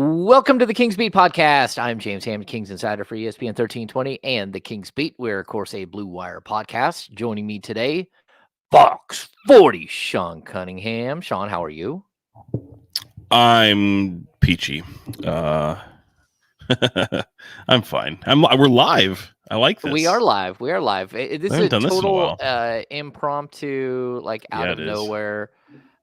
Welcome to the KINGSBEAT podcast. I'm James Hammond, Kings Insider for ESPN 1320 and the KINGSBEAT. We're, of course, a Blue Wire podcast. Joining me today, Fox 40, Sean Cunningham. Sean, how are you? I'm peachy. I'm fine. We're live. I like this. We are live. This is a total impromptu, out of nowhere.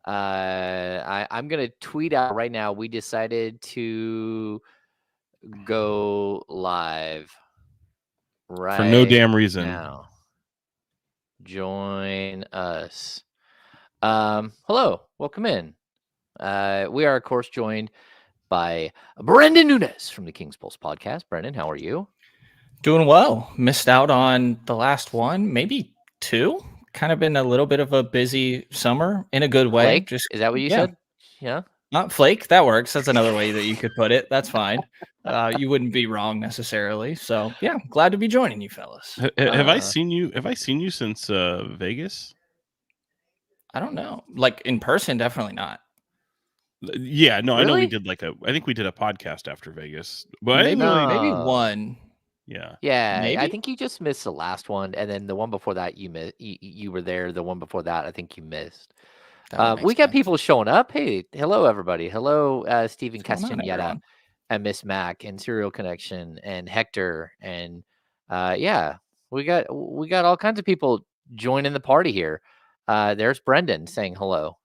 I'm going to tweet out right now. We decided to go live right for no damn reason. Now. Join us. Hello, welcome in. We are, of course, joined by Brenden Nunes from the Kings Pulse podcast. Brenden, how are you? Doing well. Missed out on the last one, maybe two. Kind of been a little bit of a busy summer in a good way. Flake? Is that what you said? Yeah. Not flake. That works. That's another way that you could put it. That's fine. You wouldn't be wrong necessarily. So yeah, glad to be joining you fellas. Have I seen you? Have I seen you since Vegas? I don't know. Like in person, definitely not. Yeah, no, really? I know we did I think we did a podcast after Vegas, but maybe one. Yeah. Maybe? I think you just missed the last one, and then the one before that you were there. The one before that, I think you missed. We got people showing up. Hey, hello everybody. Hello, Stephen Castaneda and Miss Mac and Serial Connection and Hector and we got all kinds of people joining the party here. There's Brenden saying hello.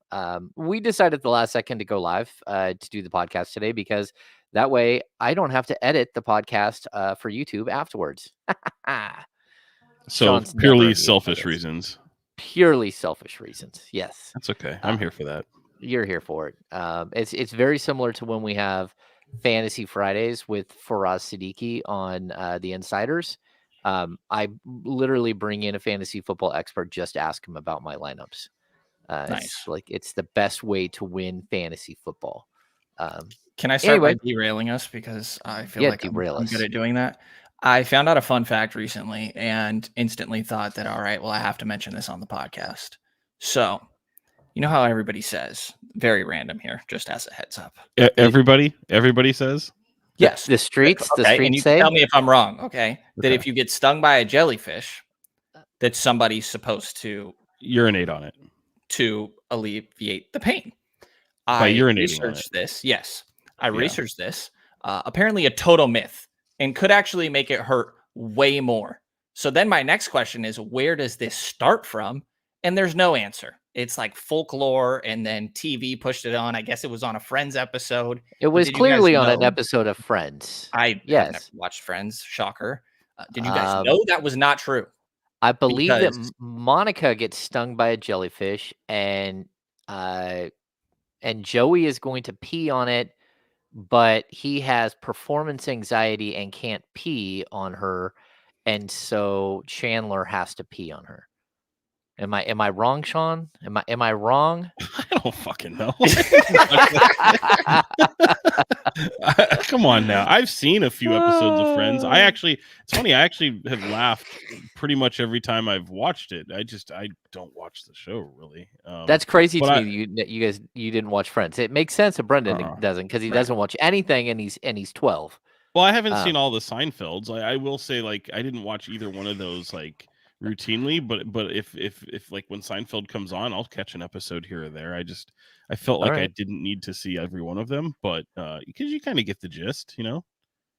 We decided at the last second to go live to do the podcast today because that way I don't have to edit the podcast for YouTube afterwards. So purely selfish reasons. Purely selfish reasons. Yes. That's okay. I'm here for that. You're here for it. It's very similar to when we have Fantasy Fridays with Faraz Siddiqui on the Insiders. I literally bring in a fantasy football expert just to ask him about my lineups. Nice. It's the best way to win fantasy football. Can I start by derailing us because I feel like I'm good at doing that? I found out a fun fact recently and instantly thought that, all right, well, I have to mention this on the podcast. So, you know how everybody says, very random here, just as a heads up. Everybody says? Yes. The streets and you say? Tell me if I'm wrong, okay? That if you get stung by a jellyfish, that somebody's supposed to urinate on it to alleviate the pain. By urinating researched this. Yes. I researched this. Apparently a total myth and could actually make it hurt way more. So then my next question is, where does this start from? And there's no answer. It's like folklore, and then TV pushed it on. I guess it was on a Friends episode. It was clearly on an episode of Friends. I've never watched Friends. Shocker. Did you guys know that was not true? I believe that Monica gets stung by a jellyfish, and Joey is going to pee on it, but he has performance anxiety and can't pee on her, and so Chandler has to pee on her. Am I wrong, Sean? Am I wrong? I don't fucking know. Come on now. I've seen a few episodes of Friends. It's funny. I actually have laughed pretty much every time I've watched it. I don't watch the show really. That's crazy to me. You didn't watch Friends. It makes sense that Brenden doesn't because he doesn't watch anything, and he's 12. Well, I haven't seen all the Seinfelds. I will say I didn't watch either one of those routinely, but if like when Seinfeld comes on, I'll catch an episode here or there. I felt like I didn't need to see every one of them, but because you kind of get the gist, you know.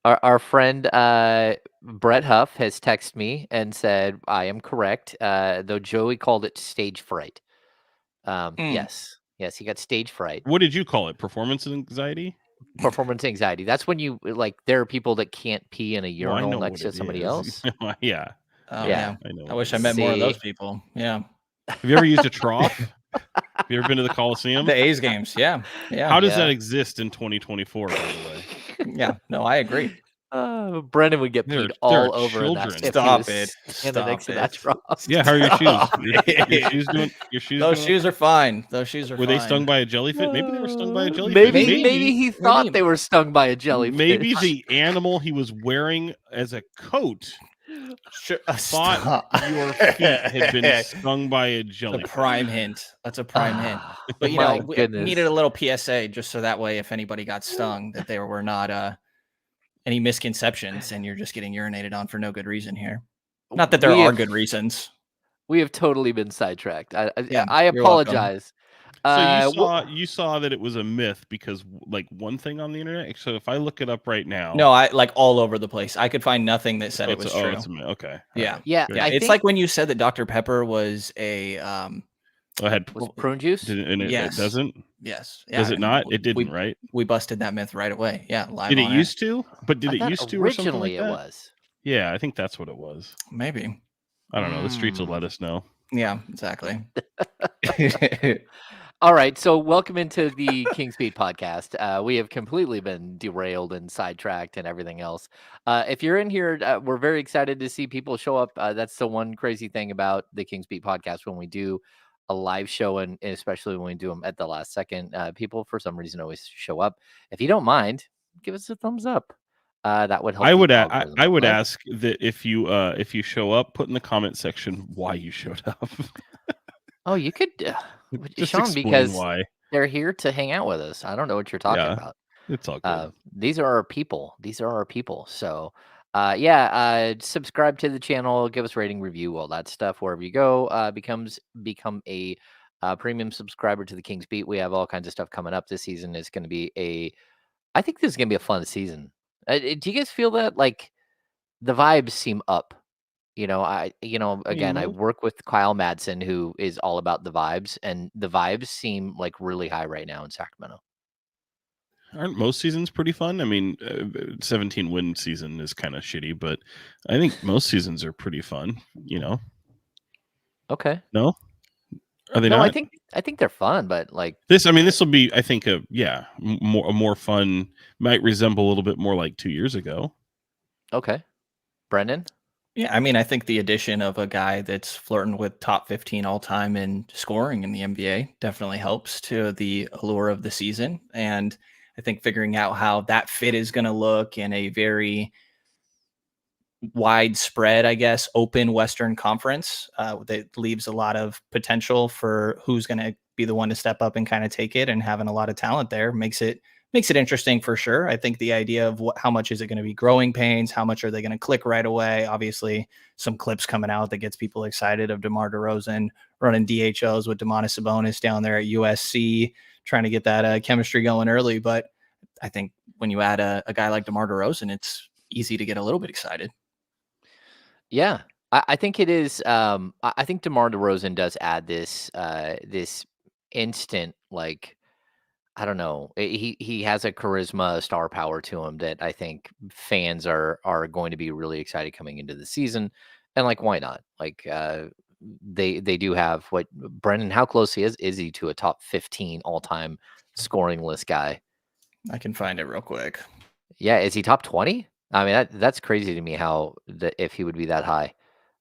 Our friend Brett Huff has texted me and said I am correct, though Joey called it stage fright. Yes, he got stage fright. What did you call it? Performance anxiety? Performance anxiety. That's when you there are people that can't pee in a urinal next to somebody else. Yeah. Oh, yeah. I wish I met more of those people. Yeah. Have you ever used a trough? Have you ever been to the Coliseum? The A's games. Yeah. How does that exist in 2024, by the way? Yeah. No, I agree. Brenden would get peed all over that. Stop it. That trough. Yeah, how are your shoes? Your shoes Those shoes are fine. Were they stung by a jellyfish? Maybe they were stung by a jellyfish. Maybe he thought they were stung by a jellyfish. Maybe the animal he was wearing as a coat thought your feet had been stung by a jellyfish. A prime hint. That's a prime hint. But, we needed a little PSA just so that way if anybody got stung, that there were not any misconceptions and you're just getting urinated on for no good reason here. Not that there are good reasons. We have totally been sidetracked. I you're welcome. apologize. So you saw that it was a myth because like one thing on the internet. So if I look it up right now, no, I like all over the place. I could find nothing that said it was true. It's a myth. Okay. Yeah. Right. Yeah. It's like when you said that Dr. Pepper was a was prune juice. It doesn't. Yes. Yeah, Does it not? It didn't, right? We busted that myth right away. Yeah. Live did it used to? But did it used to? Originally, or it was. Yeah, I think that's what it was. Maybe. I don't know. The streets will let us know. Yeah, exactly. All right, so welcome into the KINGSBEAT podcast. We have completely been derailed and sidetracked and everything else. If you're in here, we're very excited to see people show up. That's the one crazy thing about the KINGSBEAT podcast when we do a live show, and especially when we do them at the last second. People, for some reason, always show up. If you don't mind, give us a thumbs up. That would help. I would ask that if you show up, put in the comment section why you showed up. Oh, you could, just Sean, because why they're here to hang out with us. I don't know what you're talking about. It's all good. These are our people. So, subscribe to the channel, give us rating, review, all that stuff. Wherever you go, become a premium subscriber to the KINGSBEAT. We have all kinds of stuff coming up this season. It's going to be I think this is going to be a fun season. Do you guys feel that? Like, the vibes seem up. I work with Kyle Madsen, who is all about the vibes, and the vibes seem like really high right now in Sacramento. Aren't most seasons pretty fun? I mean, 17 win season is kind of shitty, but I think most seasons are pretty fun. Okay. No, are they not? I think they're fun, but like this. I mean, this will be, I think, a more fun. Might resemble a little bit more like 2 years ago. Okay, Brenden. Yeah, I mean, I think the addition of a guy that's flirting with top 15 all time in scoring in the NBA definitely helps to the allure of the season. And I think figuring out how that fit is going to look in a very widespread, I guess, open Western Conference that leaves a lot of potential for who's going to be the one to step up and kind of take it, and having a lot of talent there makes it interesting for sure. I think the idea of how much is it going to be growing pains? How much are they going to click right away? Obviously, some clips coming out that gets people excited of DeMar DeRozan running DHOs with Domantas Sabonis down there at USC, trying to get that chemistry going early. But I think when you add a guy like DeMar DeRozan, it's easy to get a little bit excited. Yeah, I think it is. I think DeMar DeRozan does add this instant, like, I don't know. He has a charisma, star power to him that I think fans are going to be really excited coming into the season. And like, why not? Like, they do have what Brenden. How close is he to a top 15 all time scoring list guy? I can find it real quick. Yeah, is he top 20? I mean, that's crazy to me. If he would be that high.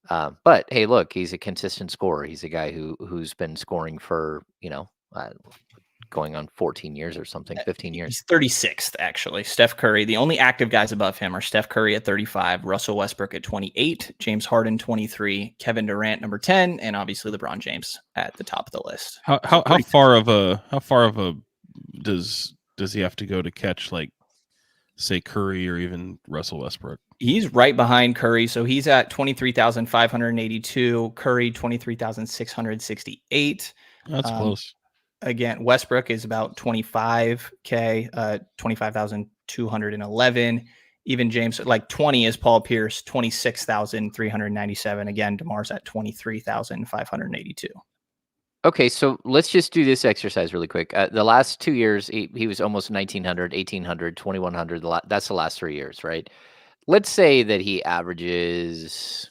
But hey, look, he's a consistent scorer. He's a guy who's been scoring for going on 14 years or something, 15 years. He's 36th, actually. Steph Curry. The only active guys above him are Steph Curry at 35, Russell Westbrook at 28, James Harden 23, Kevin Durant number 10, and obviously LeBron James at the top of the list. How far of a does he have to go to catch, like, say, Curry or even Russell Westbrook? He's right behind Curry, so he's at 23,582. Curry 23,668. That's close. Again, Westbrook is about 25K, 25,211. Even James, like 20 is Paul Pierce, 26,397. Again, DeMar's at 23,582. Okay, so let's just do this exercise really quick. The last 2 years, he was almost 1,900, 1,800, 2,100. That's the last 3 years, right? Let's say that he averages...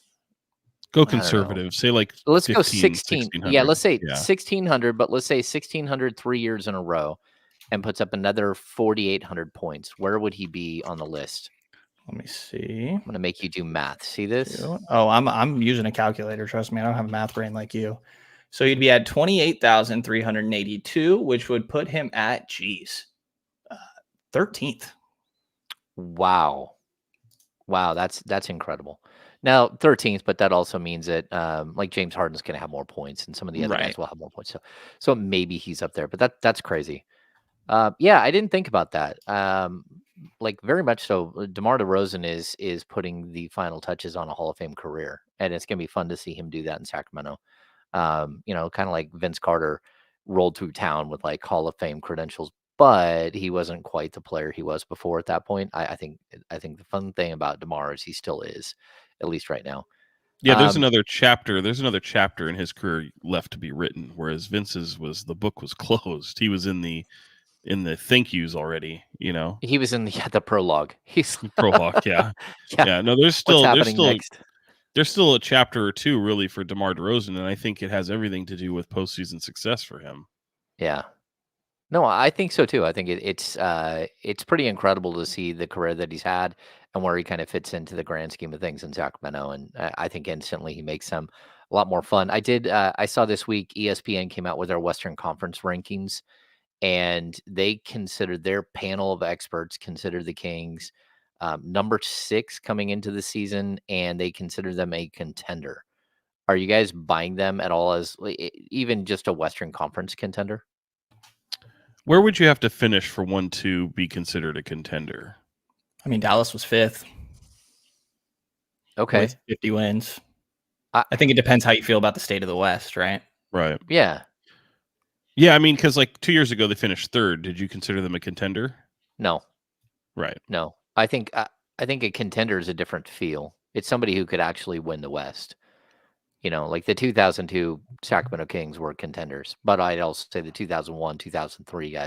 Go conservative. Say like let's 15, go 16. Yeah, let's say 1,600, but let's say 1,600 3 years in a row and puts up another 4,800 points. Where would he be on the list? Let me see. I'm going to make you do math. See this? Oh, I'm using a calculator. Trust me, I don't have a math brain like you. So he'd be at 28,382, which would put him at, 13th. Wow, that's incredible. Now 13th, but that also means that like James Harden's going to have more points, and some of the other Right. guys will have more points. So maybe he's up there, but that's crazy. Yeah, I didn't think about that. Like very much so. DeMar DeRozan is putting the final touches on a Hall of Fame career, and it's gonna be fun to see him do that in Sacramento. Kind of like Vince Carter rolled through town with like Hall of Fame credentials, but he wasn't quite the player he was before at that point. I think the fun thing about DeMar is he still is, at least right now. Yeah, there's another chapter. There's another chapter in his career left to be written, whereas Vince's the book was closed. He was in the thank yous already. He was in the prologue. He's prologue. Yeah. yeah. No, there's What's still happening next? There's still a chapter or two really for DeMar DeRozan, and I think it has everything to do with postseason success for him. Yeah. No, I think so too. I think it's pretty incredible to see the career that he's had and where he kind of fits into the grand scheme of things in Sacramento. And I think instantly he makes them a lot more fun. I saw this week ESPN came out with their Western Conference rankings, and they considered their panel of experts considered the Kings number 6 coming into the season, and they consider them a contender. Are you guys buying them at all as even just a Western Conference contender? Where would you have to finish for one to be considered a contender? I mean, Dallas was 5th. Okay. With 50 wins. I think it depends how you feel about the state of the West, right? Right. Yeah. Yeah, I mean, because like 2 years ago they finished 3rd. Did you consider them a contender? No. Right. No. I think a contender is a different feel. It's somebody who could actually win the West. Like the 2002 Sacramento Kings were contenders, but I'd also say the 2001, 2003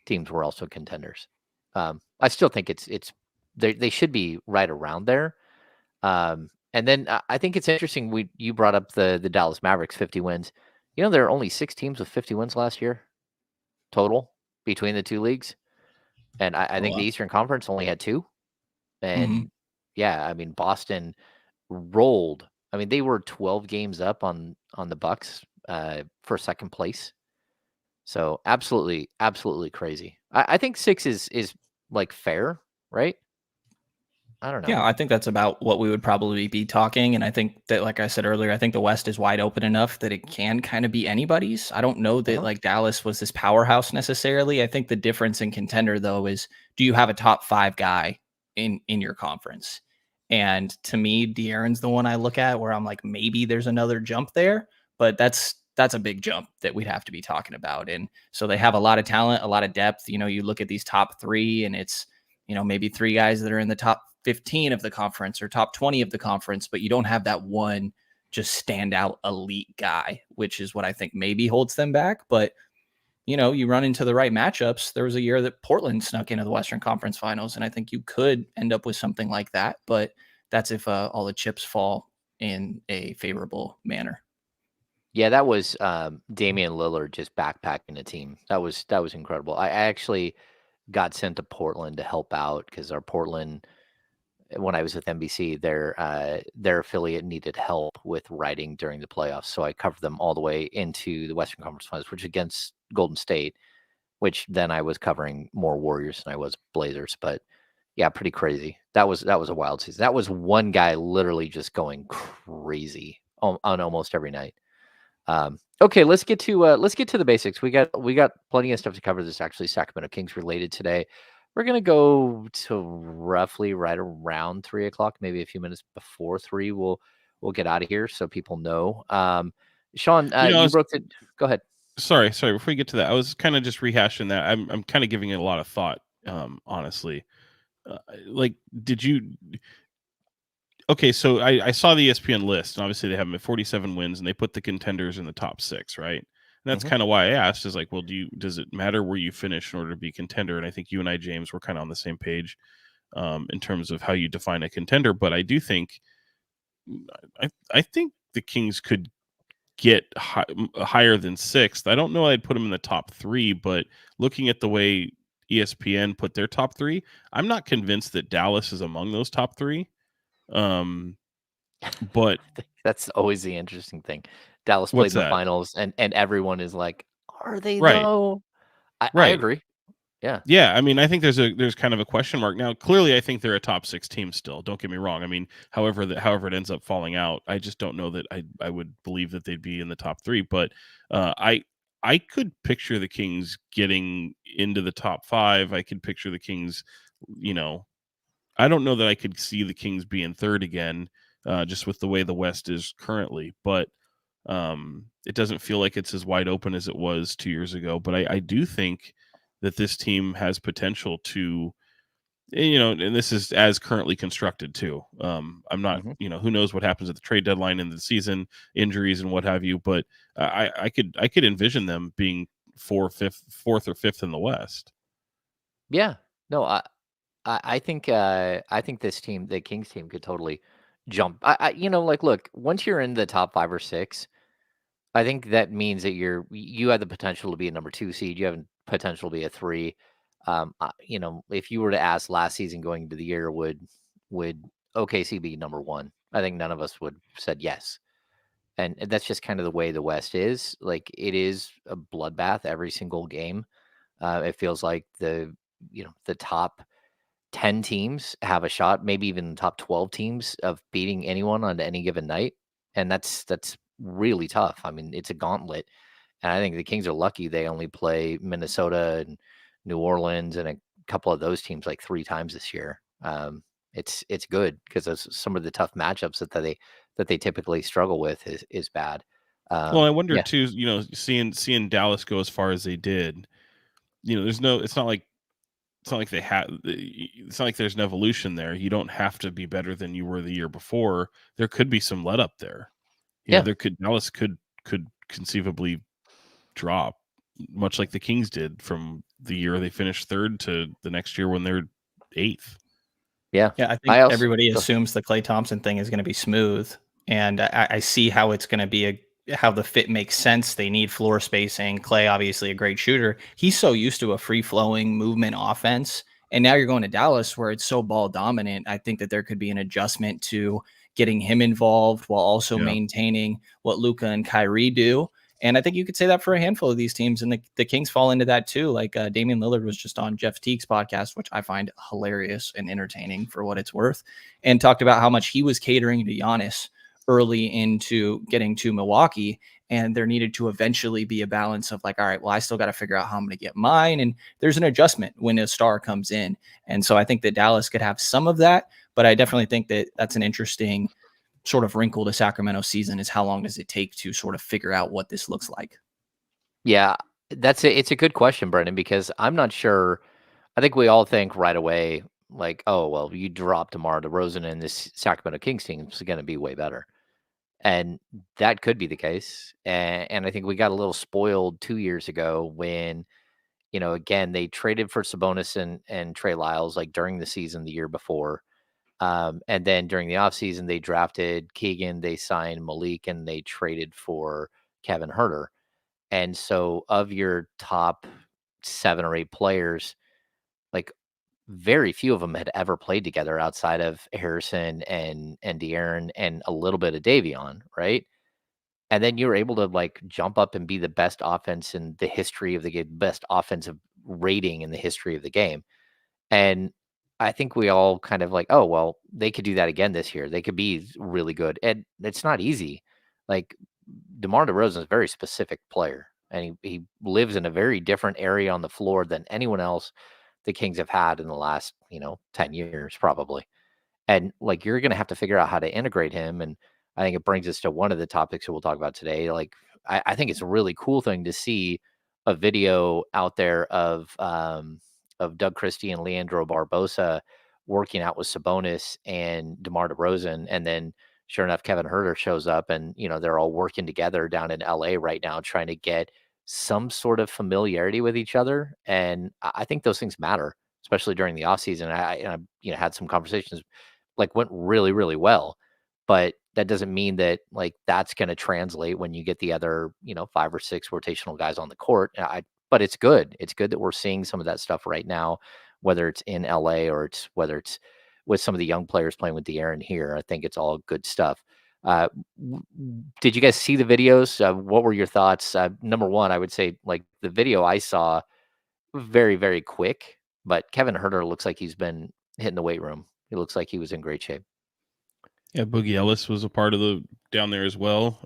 teams were also contenders. I still think they should be right around there. And then I think it's interesting. You brought up the Dallas Mavericks 50 wins. There are only 6 teams with 50 wins last year total between the two leagues, and I think the Eastern Conference only had 2. And yeah, I mean Boston rolled. I mean, they were 12 games up on the Bucks for second place. So absolutely crazy. I think 6 is like fair, right? I don't know. Yeah, I think that's about what we would probably be talking. And I think that, like I said earlier, I think the West is wide open enough that it can kind of be anybody's. I don't know that like Dallas was this powerhouse necessarily. I think the difference in contender, though, is do you have a top 5 guy in your conference? And to me, De'Aaron's the one I look at where I'm like, maybe there's another jump there, but that's a big jump that we'd have to be talking about. And so they have a lot of talent, a lot of depth. You look at these top 3 and it's, maybe 3 guys that are in the top 15 of the conference or top 20 of the conference, but you don't have that one just standout elite guy, which is what I think maybe holds them back. But, you run into the right matchups. There was a year that Portland snuck into the Western Conference Finals, and I think you could end up with something like that. But that's if all the chips fall in a favorable manner. Yeah, that was Damian Lillard just backpacking a team. That was incredible. I actually got sent to Portland to help out because our Portland, when I was with NBC, their affiliate needed help with writing during the playoffs. So I covered them all the way into the Western Conference Finals, which against Golden State, which then I was covering more Warriors than I was Blazers. But yeah, pretty crazy. That was a wild season. That was one guy literally just going crazy on almost every night. Okay, let's get to the basics. We got plenty of stuff to cover. This actually Sacramento Kings related today. We're gonna go to roughly right around 3:00, maybe a few minutes before 3. We'll get out of here so people know. Sean, you broke it. Go ahead. Sorry. Before we get to that, I was kind of just rehashing that. I'm kind of giving it a lot of thought. Honestly, did you? Okay, so I saw the ESPN list, and obviously they have them at 47 wins, and they put the contenders in the top 6, right? And that's kind of why I asked, is like, well, does it matter where you finish in order to be contender? And I think you and I, James, were kind of on the same page in terms of how you define a contender. But I do think, I think the Kings could get higher than 6th. I don't know I'd put them in the top 3, but looking at the way ESPN put their top 3, I'm not convinced that Dallas is among those top 3. But that's always the interesting thing. Dallas played in the finals, and everyone is like, "Are they though?" I agree. Yeah, I mean, I think there's kind of a question mark now. Clearly, I think they're a top 6 team still. Don't get me wrong. I mean, however it ends up falling out, I just don't know that I would believe that they'd be in the top 3. But I could picture the Kings getting into the top 5. I could picture the Kings, I don't know that I could see the Kings being third again, just with the way the West is currently. But it doesn't feel like it's as wide open as it was 2 years ago. But I do think that this team has potential to, and this is as currently constructed too. I'm not, who knows what happens at the trade deadline in the season, injuries and what have you. But I could envision them being fourth or fifth in the West. Yeah, no, I think this team, the Kings team, could totally jump. Look, once you're in the top 5 or 6, I think that means that you have the potential to be a number 2 seed. You have potential to be a 3. If you were to ask last season going into the year, would OKC be number 1? I think none of us would have said yes. And that's just kind of the way the West is. Like, it is a bloodbath every single game. It feels like the top 10 teams have a shot, maybe even the top 12 teams, of beating anyone on any given night. And that's really tough. I mean, it's a gauntlet. And I think the Kings are lucky they only play Minnesota and New Orleans and a couple of those teams like 3 times this year. It's good because some of the tough matchups that they typically struggle with is bad. Well, I wonder too, seeing Dallas go as far as they did, it's not like it's not like there's an evolution there. You don't have to be better than you were the year before. There could be some let up there. Dallas could conceivably drop, much like the Kings did from the year they finished 3rd to the next year when they're 8th. Yeah, I think everybody assumes the Klay Thompson thing is going to be smooth, and I see how it's going to be how the fit makes sense. They need floor spacing. Klay, obviously a great shooter. He's so used to a free-flowing movement offense, and now you're going to Dallas where it's so ball dominant. I think that there could be an adjustment to getting him involved while also maintaining what Luka and Kyrie do. And I think you could say that for a handful of these teams, and the Kings fall into that too. Like Damian Lillard was just on Jeff Teague's podcast, which I find hilarious and entertaining for what it's worth, and talked about how much he was catering to Giannis early into getting to Milwaukee. And there needed to eventually be a balance of like, all right, well, I still got to figure out how I'm going to get mine. And there's an adjustment when a star comes in. And so I think that Dallas could have some of that, but I definitely think that that's an interesting sort of wrinkle to Sacramento season, is how long does it take to sort of figure out what this looks like? Yeah, it's a good question, Brenden, because I'm not sure. I think we all think right away, like, oh, well, you drop DeMar DeRozan and this Sacramento Kings team is going to be way better. And that could be the case. And I think we got a little spoiled 2 years ago when, again, they traded for Sabonis and Trey Lyles like during the season the year before. And then during the offseason, they drafted Keegan, they signed Malik, and they traded for Kevin Huerter. And so of your top 7 or 8 players, like, very few of them had ever played together outside of Harrison and De'Aaron and a little bit of Davion, right? And then you were able to like jump up and be the best offense in the history of the game, best offensive rating in the history of the game. And I think we all kind of like, oh, well, they could do that again this year. They could be really good. And it's not easy. Like, DeMar DeRozan is a very specific player, and he lives in a very different area on the floor than anyone else the Kings have had in the last, 10 years, probably. And like, you're going to have to figure out how to integrate him. And I think it brings us to one of the topics that we'll talk about today. Like, I think it's a really cool thing to see a video out there of Doug Christie and Leandro Barbosa working out with Sabonis and DeMar DeRozan. And then sure enough, Kevin Huerter shows up, and, they're all working together down in LA right now, trying to get some sort of familiarity with each other. And I think those things matter, especially during the offseason. I had some conversations, like, went really, really well, but that doesn't mean that like that's going to translate when you get the other, 5 or 6 rotational guys on the court. But it's good. It's good that we're seeing some of that stuff right now, whether it's in LA or whether it's with some of the young players playing with De'Aaron here. I think it's all good stuff. Did you guys see the videos? What were your thoughts? Number one, I would say, like, the video I saw, very, very quick. But Kevin Huerter looks like he's been hitting the weight room. He looks like he was in great shape. Yeah, Boogie Ellis was a part of the down there as well.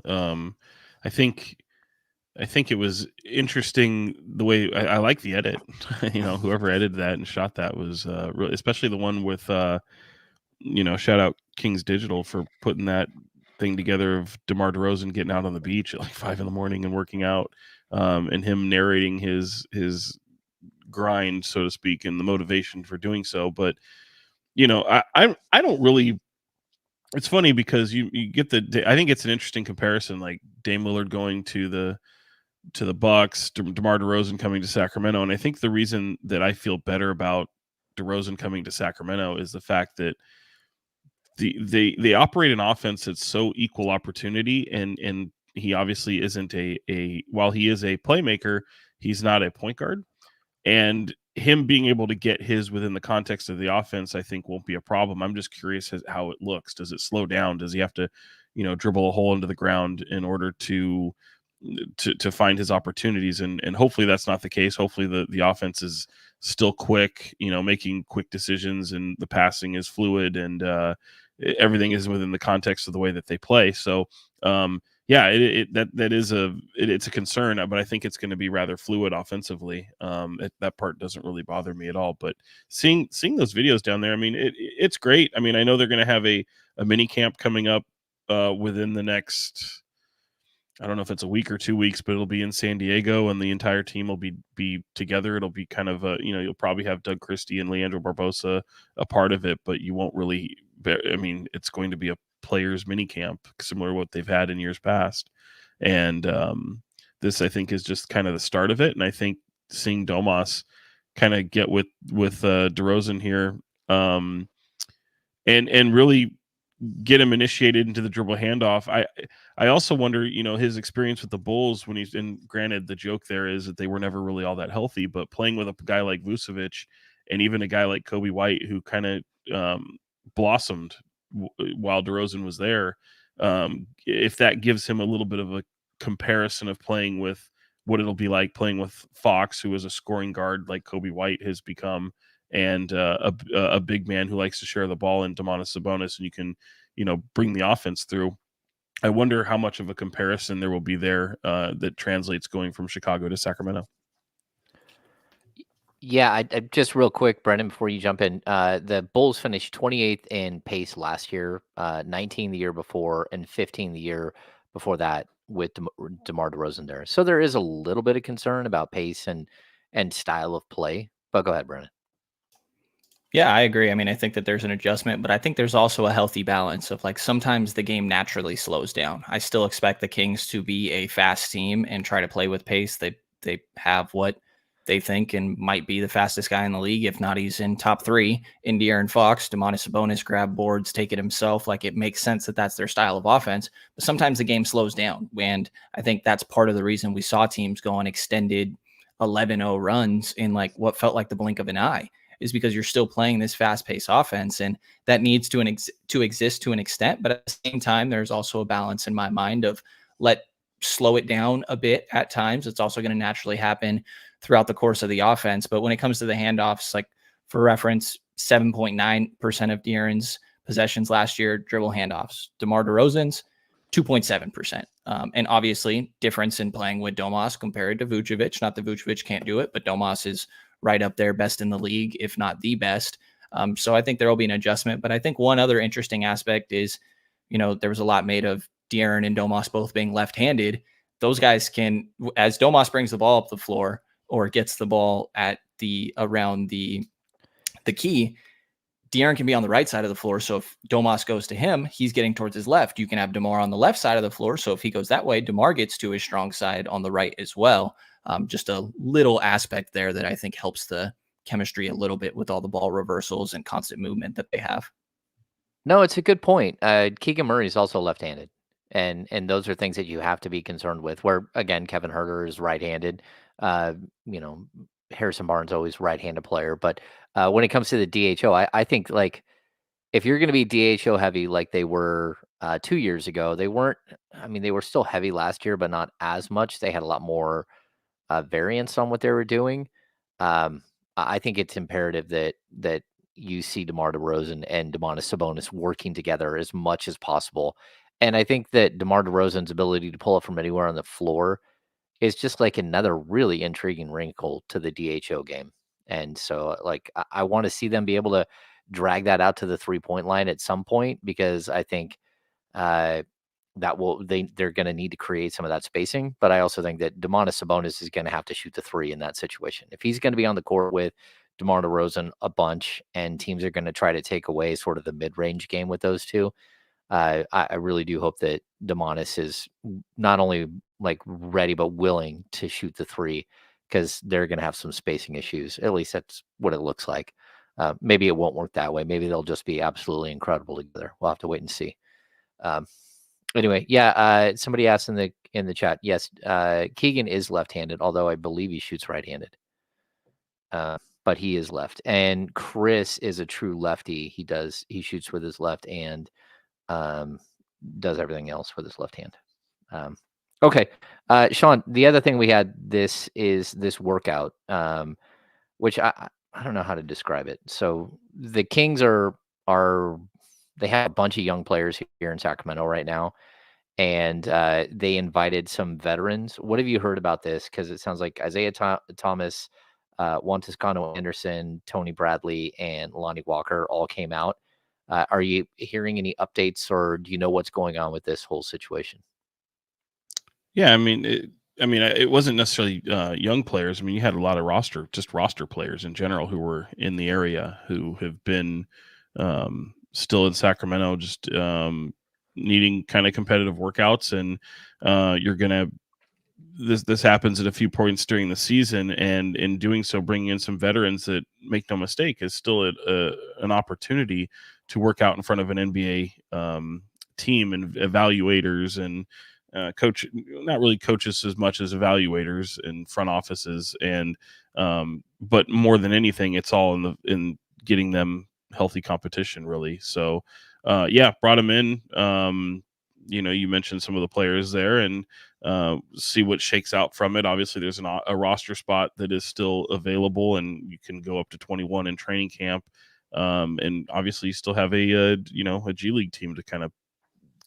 I think it was interesting the way I like the edit. Whoever edited that and shot that was really, especially the one with shout out Kings Digital for putting that thing together of DeMar DeRozan getting out on the beach at like 5 a.m. and working out, and him narrating his grind, so to speak, and the motivation for doing so. But I don't really. It's funny because you get I think it's an interesting comparison, like Dame Lillard going to the Bucks, DeMar DeRozan coming to Sacramento, and I think the reason that I feel better about DeRozan coming to Sacramento is the fact that they operate an offense that's so equal opportunity, and he obviously isn't while he is a playmaker, he's not a point guard, and him being able to get his within the context of the offense, I think won't be a problem. I'm just curious how it looks. Does it slow down? Does he have to, dribble a hole into the ground in order to find his opportunities? And hopefully that's not the case. Hopefully the offense is still quick, making quick decisions, and the passing is fluid, and everything is within the context of the way that they play. So, yeah, it's a concern, but I think it's going to be rather fluid offensively. That part doesn't really bother me at all. But seeing those videos down there, I mean, it's great. I mean, I know they're going to have a mini camp coming up within the next, I don't know if it's a week or 2 weeks, but it'll be in San Diego, and the entire team will be together. It'll be kind of you'll probably have Doug Christie and Leandro Barbosa a part of it, but you won't really. I mean, it's going to be a players mini camp similar to what they've had in years past, and this I think is just kind of the start of it. And I think seeing Domas kind of get with DeRozan here, and really get him initiated into the dribble handoff. I also wonder, his experience with the Bulls when he's in. Granted, the joke there is that they were never really all that healthy, but playing with a guy like Vucevic and even a guy like Kobe White, who kind of blossomed while DeRozan was there, if that gives him a little bit of a comparison of playing with what it'll be like playing with Fox, who is a scoring guard like Kobe White has become, and a big man who likes to share the ball in Domantas Sabonis, and you can, bring the offense through. I wonder how much of a comparison there will be there that translates going from Chicago to Sacramento. Yeah, I just real quick, Brenden, before you jump in, the Bulls finished 28th in pace last year, 19 the year before, and 15 the year before that with DeMar DeRozan there. So there is a little bit of concern about pace and style of play. But go ahead, Brenden. Yeah, I agree. I mean, I think that there's an adjustment, but I think there's also a healthy balance of like sometimes the game naturally slows down. I still expect the Kings to be a fast team and try to play with pace. They have what they think and might be the fastest guy in the league. If not, he's in top 3 in De'Aaron Fox. Domantas Sabonis grab boards, take it himself. Like, it makes sense that that's their style of offense. But sometimes the game slows down, and I think that's part of the reason we saw teams go on extended 11-0 runs in like what felt like the blink of an eye, is because you're still playing this fast-paced offense, and that needs to exist to an extent. But at the same time, there's also a balance in my mind of slow it down a bit at times. It's also going to naturally happen throughout the course of the offense. But when it comes to the handoffs, like for reference, 7.9% of De'Aaron's possessions last year, dribble handoffs. DeMar DeRozan's 2.7%. And obviously difference in playing with Domas compared to Vucevic. Not that Vucevic can't do it, but Domas is right up there, best in the league, if not the best. So I think there will be an adjustment. But I think one other interesting aspect is, there was a lot made of De'Aaron and Domas both being left-handed. Those guys can, as Domas brings the ball up the floor or gets the ball around the key, De'Aaron can be on the right side of the floor. So if Domas goes to him, he's getting towards his left. You can have DeMar on the left side of the floor. So if he goes that way, DeMar gets to his strong side on the right as well. Just a little aspect there that I think helps the chemistry a little bit with all the ball reversals and constant movement that they have. No, it's a good point. Keegan Murray is also left-handed. And those are things that you have to be concerned with, where, again, Kevin Huerter is right-handed. Harrison Barnes always right-handed player. But when it comes to the DHO, I think, like, if you're going to be DHO heavy like they were 2 years ago, they weren't. I mean, they were still heavy last year, but not as much. They had a lot more variance on what they were doing. I think it's imperative that you see DeMar DeRozan and Domantas Sabonis working together as much as possible. And I think that DeMar DeRozan's ability to pull up from anywhere on the floor is just like another really intriguing wrinkle to the DHO game. And so, like, I want to see them be able to drag that out to the 3-point line at some point, because I think uh, they're going to need to create some of that spacing. But I also think that Domantas Sabonis is going to have to shoot the 3 in that situation. If he's going to be on the court with DeMar DeRozan a bunch, and teams are going to try to take away sort of the mid-range game with those two, I really do hope that Domantas is not only like ready but willing to shoot the 3, because they're going to have some spacing issues. At least that's what it looks like. Maybe it won't work that way. Maybe they'll just be absolutely incredible together. We'll have to wait and see. Anyway, yeah. Somebody asked in the chat. Yes, Keegan is left-handed, although I believe he shoots right-handed. But he is left, and Chris is a true lefty. He shoots with his left and does everything else with his left hand. Okay, Sean. The other thing we had is this workout, which I don't know how to describe it. So the Kings they have a bunch of young players here in Sacramento right now, and they invited some veterans. What have you heard about this? Because it sounds like Isaiah Thomas, Juan Toscano Anderson, Tony Bradley, and Lonnie Walker all came out. Are you hearing any updates, or do you know what's going on with this whole situation? Yeah, it wasn't necessarily young players. I mean, you had a lot of roster players in general who were in the area who have been still in Sacramento, just needing kind of competitive workouts. And you're going to this happens at a few points during the season, and in doing so, bringing in some veterans that, make no mistake, is still an opportunity to work out in front of an NBA team and evaluators and coach, not really coaches as much as evaluators and front offices, and but more than anything, it's all in getting them healthy competition, really. So brought him in. You mentioned some of the players there, and see what shakes out from it. Obviously, there's a roster spot that is still available, and you can go up to 21 in training camp. And obviously, you still have a G League team to kind of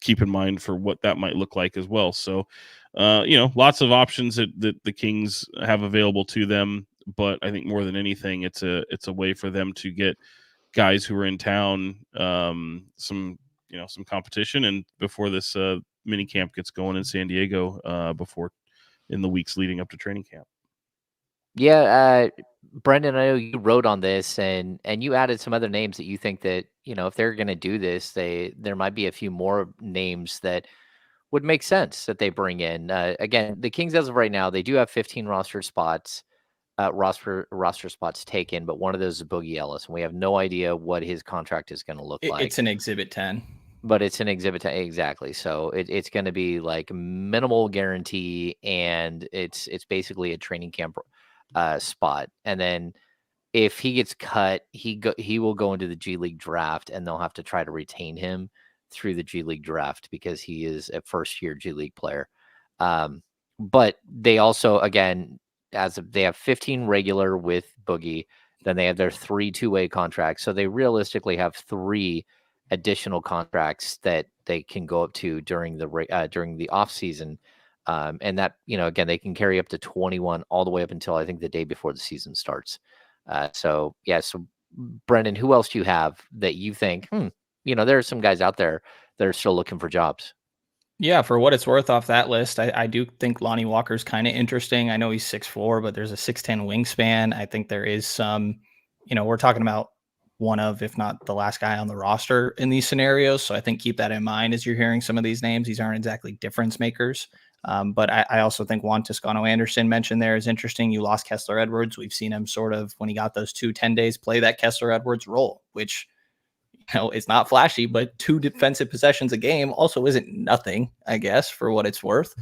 keep in mind for what that might look like as well. So, lots of options that the Kings have available to them. But I think more than anything, it's a way for them to get guys who are in town some competition, and before this mini camp gets going in San Diego, before in the weeks leading up to training camp. Yeah, Brenden, I know you wrote on this, and you added some other names that you think that, if they're going to do this, there might be a few more names that would make sense that they bring in. Again, the Kings, as of right now, they do have 15 roster spots taken, but one of those is Boogie Ellis, and we have no idea what his contract is going to look like. It's an Exhibit 10. But it's an Exhibit 10, exactly. So it's going to be like minimal guarantee, and it's basically a training camp spot. And then if he gets cut, he will go into the G League draft, and they'll have to try to retain him through the G League draft because he is a first-year G League player. But they also, again, they have 15 regular with Boogie, then they have their 3 two-way contracts. So they realistically have 3 additional contracts that they can go up to during the off season. And that, again, they can carry up to 21 all the way up until I think the day before the season starts. So Brenden, who else do you have that you think, there are some guys out there that are still looking for jobs? Yeah, for what it's worth, off that list, I do think Lonnie Walker's kind of interesting. I know he's 6'4", but there's a 6'10" wingspan. I think there is some, we're talking about one of, if not the last guy on the roster in these scenarios. So I think keep that in mind as you're hearing some of these names. These aren't exactly difference makers. But I also think Juan Toscano Anderson mentioned there is interesting. You lost Kessler Edwards. We've seen him sort of, when he got those 10 days, play that Kessler Edwards role, which, it's not flashy, but 2 defensive possessions a game also isn't nothing, I guess, for what it's worth.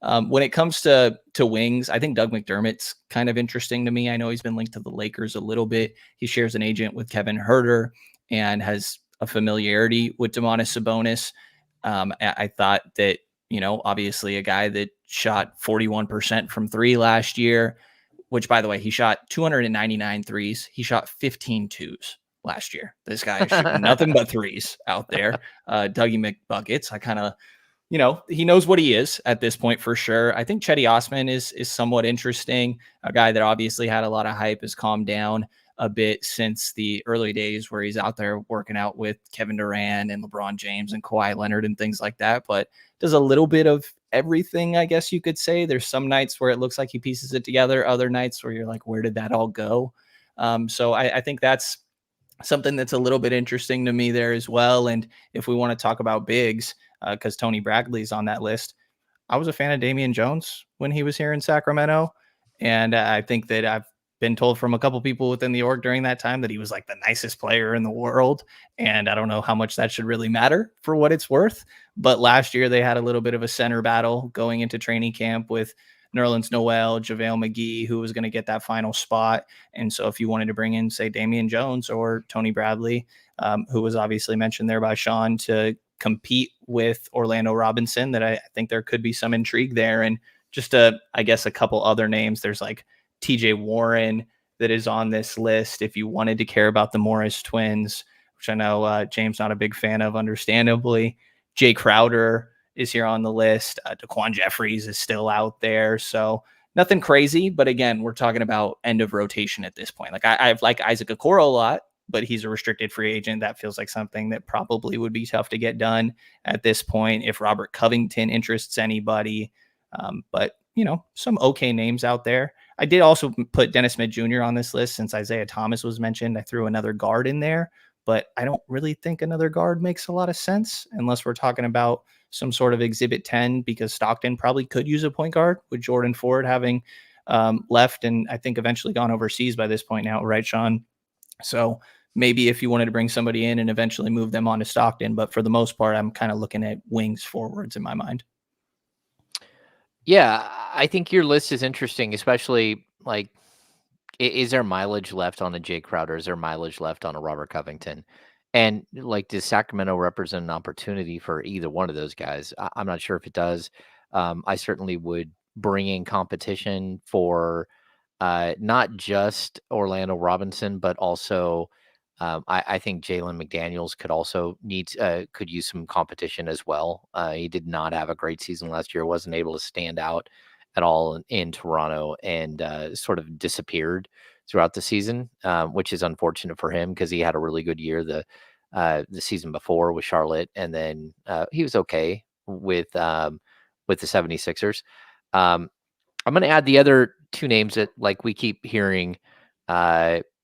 When it comes to wings, I think Doug McDermott's kind of interesting to me. I know he's been linked to the Lakers a little bit. He shares an agent with Kevin Huerter and has a familiarity with Domantas Sabonis. I thought that, obviously a guy that shot 41% from 3 last year which, by the way, he shot 299 threes. He shot 15 twos last year. This guy is shooting nothing but threes out there. Dougie McBuckets. I kind of, he knows what he is at this point for sure. I think Cedi Osman is somewhat interesting. A guy that obviously had a lot of hype, has calmed down a bit since the early days where he's out there working out with Kevin Durant and LeBron James and Kawhi Leonard and things like that, but does a little bit of everything, I guess you could say. There's some nights where it looks like he pieces it together, other nights where you're like, where did that all go? So I think that's something that's a little bit interesting to me there as well. And if we want to talk about bigs, because Tony Bradley's on that list, I was a fan of Damian Jones when he was here in Sacramento. And I think that I've been told from a couple people within the org during that time that he was like the nicest player in the world. And I don't know how much that should really matter for what it's worth. But last year they had a little bit of a center battle going into training camp with Nerlens Noel, JaVale McGee, who was going to get that final spot. And so if you wanted to bring in, say, Damian Jones or Tony Bradley, who was obviously mentioned there by Sean, to compete with Orlando Robinson, that I think there could be some intrigue there. And just I guess a couple other names. There's like TJ Warren that is on this list. If you wanted to care about the Morris twins, which I know James not a big fan of, understandably. Jay Crowder is here on the list. Daquan Jeffries is still out there. So nothing crazy. But again, we're talking about end of rotation at this point. Like I like Isaac Okoro a lot, but he's a restricted free agent. That feels like something that probably would be tough to get done at this point if Robert Covington interests anybody. But, some okay names out there. I did also put Dennis Smith Jr. on this list since Isaiah Thomas was mentioned. I threw another guard in there, but I don't really think another guard makes a lot of sense unless we're talking about some sort of Exhibit 10, because Stockton probably could use a point guard with Jordan Ford having left and I think eventually gone overseas by this point now, right, Sean? So maybe if you wanted to bring somebody in and eventually move them on to Stockton, but for the most part, I'm kind of looking at wings forwards in my mind. Yeah, I think your list is interesting, especially like, is there mileage left on a Jay Crowder? Is there mileage left on a Robert Covington? And like, does Sacramento represent an opportunity for either one of those guys? I'm not sure if it does. I certainly would bring in competition for not just Orlando Robinson, but also I think Jalen McDaniels could use some competition as well. He did not have a great season last year. Wasn't able to stand out at all in Toronto, and sort of disappeared throughout the season, which is unfortunate for him because he had a really good year the season before with Charlotte, and then he was okay with the 76ers. I'm going to add the other two names that like we keep hearing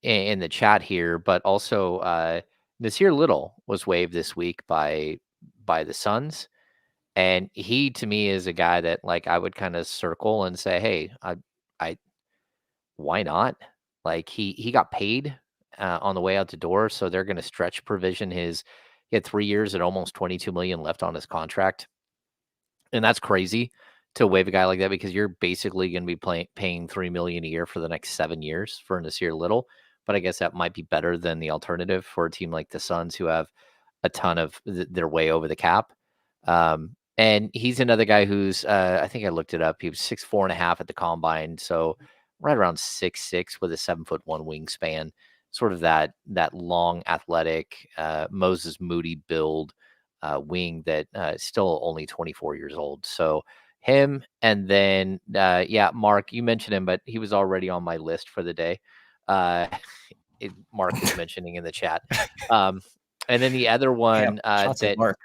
in the chat here, but also Nasir Little was waived this week by the Suns. And he, to me, is a guy that like I would kind of circle and say, hey, I why not? Like he got paid on the way out the door, so they're going to stretch provision he had 3 years at almost $22 million left on his contract. And that's crazy to waive a guy like that, because you're basically going to be paying $3 million a year for the next 7 years for Nasir Little. But I guess that might be better than the alternative for a team like the Suns, who have a ton of their way over the cap. And he's another guy who's, I think I looked it up. He was 6'4.5" at the combine. So right around 6'6" with a 7'1" wingspan, sort of that long, athletic, Moses Moody build wing that is still only 24 years old. So him, and then, Mark, you mentioned him, but he was already on my list for the day. Mark is mentioning in the chat. And then the other one Mark,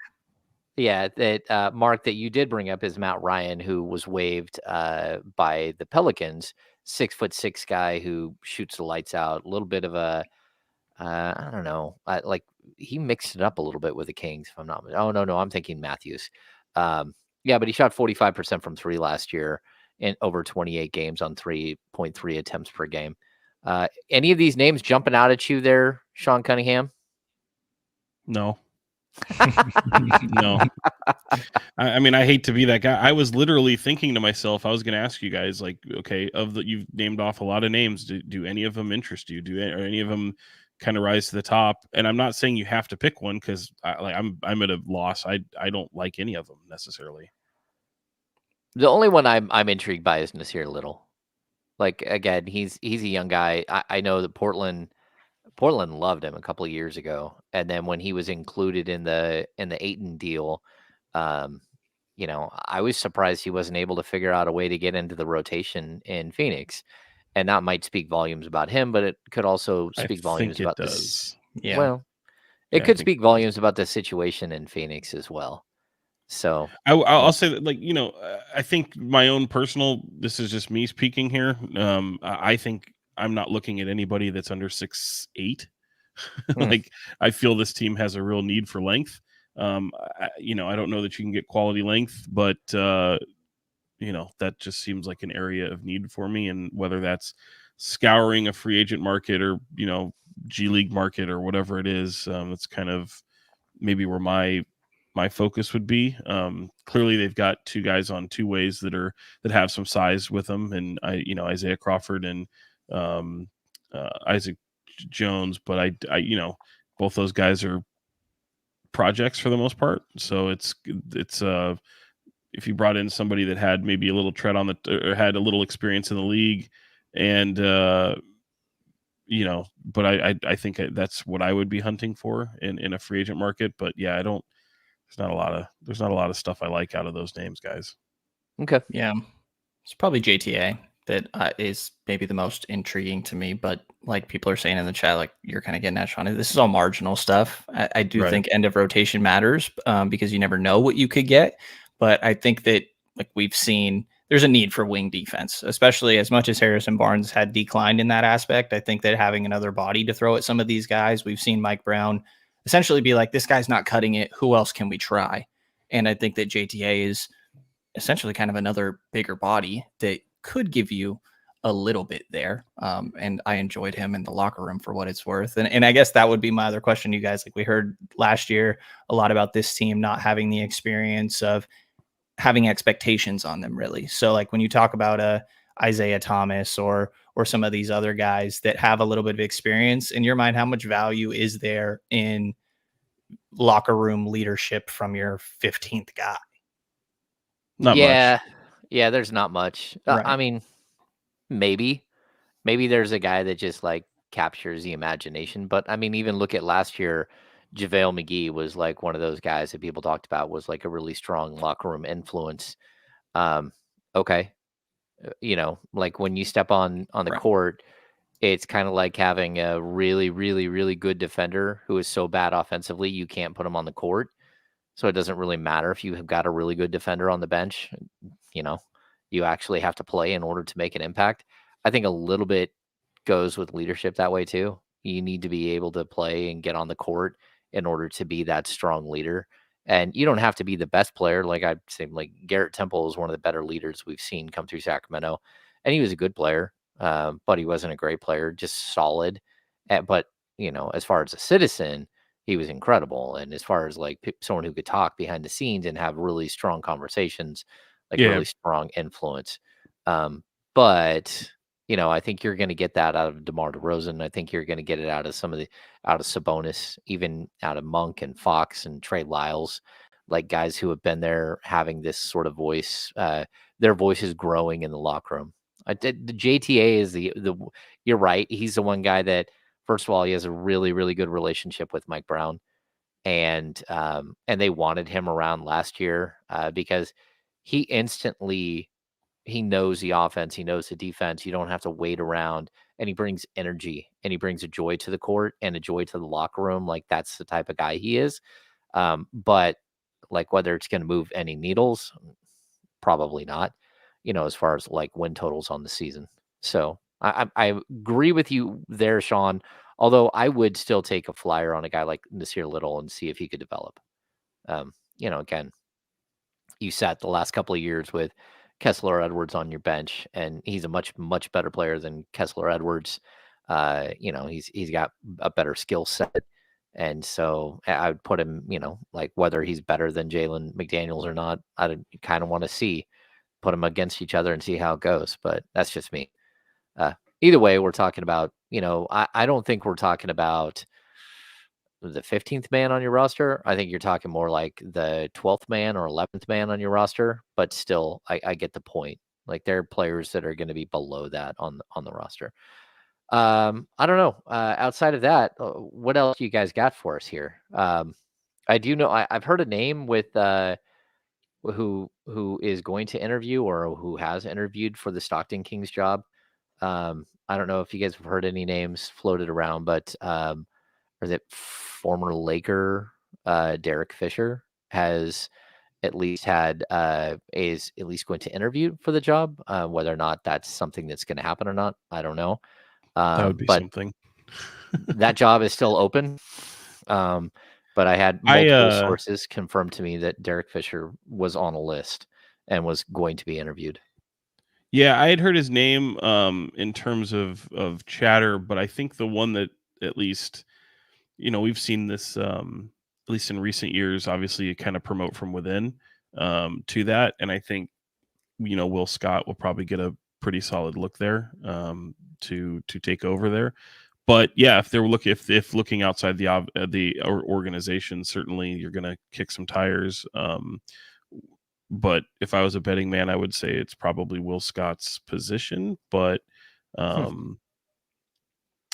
that you did bring up is Matt Ryan, who was waived by the Pelicans. 6'6" guy who shoots the lights out. A little bit of a, I don't know, like he mixed it up a little bit with the Kings. If I'm not, no, I'm thinking Matthews. But he shot 45% from three last year in over 28 games on 3.3 attempts per game. Any of these names jumping out at you there, Sean Cunningham? No. No. I mean, I hate to be that guy. I was literally thinking to myself, I was going to ask you guys, like, okay, you've named off a lot of names. Do any of them interest you? Are any of them kind of rise to the top? And I'm not saying you have to pick one, because I'm at a loss. I don't like any of them necessarily. The only one I'm intrigued by is Nasir Little. Like again, he's a young guy. I know that Portland loved him a couple of years ago, and then when he was included in the Ayton deal, you know, I was surprised he wasn't able to figure out a way to get into the rotation in Phoenix, and that might speak volumes about him, but it could also I speak volumes think it about this. does. Yeah. Well, it could speak volumes about the situation in Phoenix as well. So I'll say that, like, you know, I think my own personal, this is just me speaking here. I think I'm not looking at anybody that's under 6'8". Like, I feel this team has a real need for length. You know, I don't know that you can get quality length, but you know, that just seems like an area of need for me. And whether that's scouring a free agent market or, you know, G League market or whatever it is, that's kind of maybe where my focus would be. Clearly they've got two guys on two ways that have some size with them, and you know, Isaiah Crawford and Isaac Jones, but I you know, both those guys are projects for the most part. So it's if you brought in somebody that had maybe a little tread on or had a little experience in the league, and you know, but I think that's what I would be hunting for in a free agent market. But yeah, there's not a lot of stuff I like out of those names, guys. okay, yeah, it's probably JTA that is maybe the most intriguing to me. But like people are saying in the chat, like you're kind of getting at, Sean, this is all marginal stuff. I do think end of rotation matters because you never know what you could get. But I think that, like we've seen, there's a need for wing defense, especially as much as Harrison Barnes had declined in that aspect. I think that having another body to throw at some of these guys, we've seen Mike Brown essentially be like, this guy's not cutting it. Who else can we try? And I think that JTA is essentially kind of another bigger body that could give you a little bit there. And I enjoyed him in the locker room for what it's worth. And I guess that would be my other question to you guys. Like we heard last year a lot about this team not having the experience of having expectations on them, really. So like when you talk about Isaiah Thomas or some of these other guys that have a little bit of experience, in your mind, how much value is there in locker room leadership from your 15th guy? Not much. Yeah, there's not much. Right. I mean, maybe there's a guy that just like captures the imagination. But I mean, even look at last year, JaVale McGee was like one of those guys that people talked about was like a really strong locker room influence. Okay. You know, like when you step on the court, it's kind of like having a really, really, really good defender who is so bad offensively, you can't put him on the court. So it doesn't really matter if you have got a really good defender on the bench. You know, you actually have to play in order to make an impact. I think a little bit goes with leadership that way too. You need to be able to play and get on the court in order to be that strong leader. And you don't have to be the best player. Like I'd say, like Garrett Temple is one of the better leaders we've seen come through Sacramento, and he was a good player, but he wasn't a great player, just solid. But you know, as far as a citizen, he was incredible. And as far as like someone who could talk behind the scenes and have really strong conversations, like really strong influence. But you know, I think you're going to get that out of DeMar DeRozan. I think you're going to get it out of out of Sabonis, even out of Monk and Fox and Trey Lyles, like guys who have been there having this sort of voice. Their voice is growing in the locker room. The JTA is the you're right. He's the one guy that, first of all, he has a really, really good relationship with Mike Brown, and they wanted him around last year because he knows the offense, he knows the defense. You don't have to wait around, and he brings energy and he brings a joy to the court and a joy to the locker room. Like that's the type of guy he is. But like whether it's going to move any needles, probably not. You know, as far as like win totals on the season. So I agree with you there, Sean. Although I would still take a flyer on a guy like Nasir Little and see if he could develop. You know, again, you sat the last couple of years with Kessler Edwards on your bench, and he's a much, much better player than Kessler Edwards. You know, he's got a better skill set. And so I would put him, you know, like whether he's better than Jalen McDaniels or not, I kind of want to put them against each other and see how it goes. But that's just me. Either way, we're talking about, you know, I don't think we're talking about the 15th man on your roster. I think you're talking more like the 12th man or 11th man on your roster, but still, I get the point. Like there are players that are going to be below that on the roster. I don't know. Outside of that, what else you guys got for us here? I do know I've heard a name with who is going to interview or who has interviewed for the Stockton Kings job. I don't know if you guys have heard any names floated around, but or that former Laker Derek Fisher has at least had is at least going to interview for the job. Whether or not that's something that's going to happen or not, I don't know. That would be but something. that job is still open. But I had multiple sources confirm to me that Derek Fisher was on a list and was going to be interviewed. Yeah, I had heard his name in terms of chatter, but I think the one that at least, we've seen this at least in recent years, obviously you kind of promote from within to that. And I think, Will Scott will probably get a pretty solid look there to take over there. But yeah, if they're looking outside the organization, certainly you're going to kick some tires. But if I was a betting man, I would say it's probably Will Scott's position. But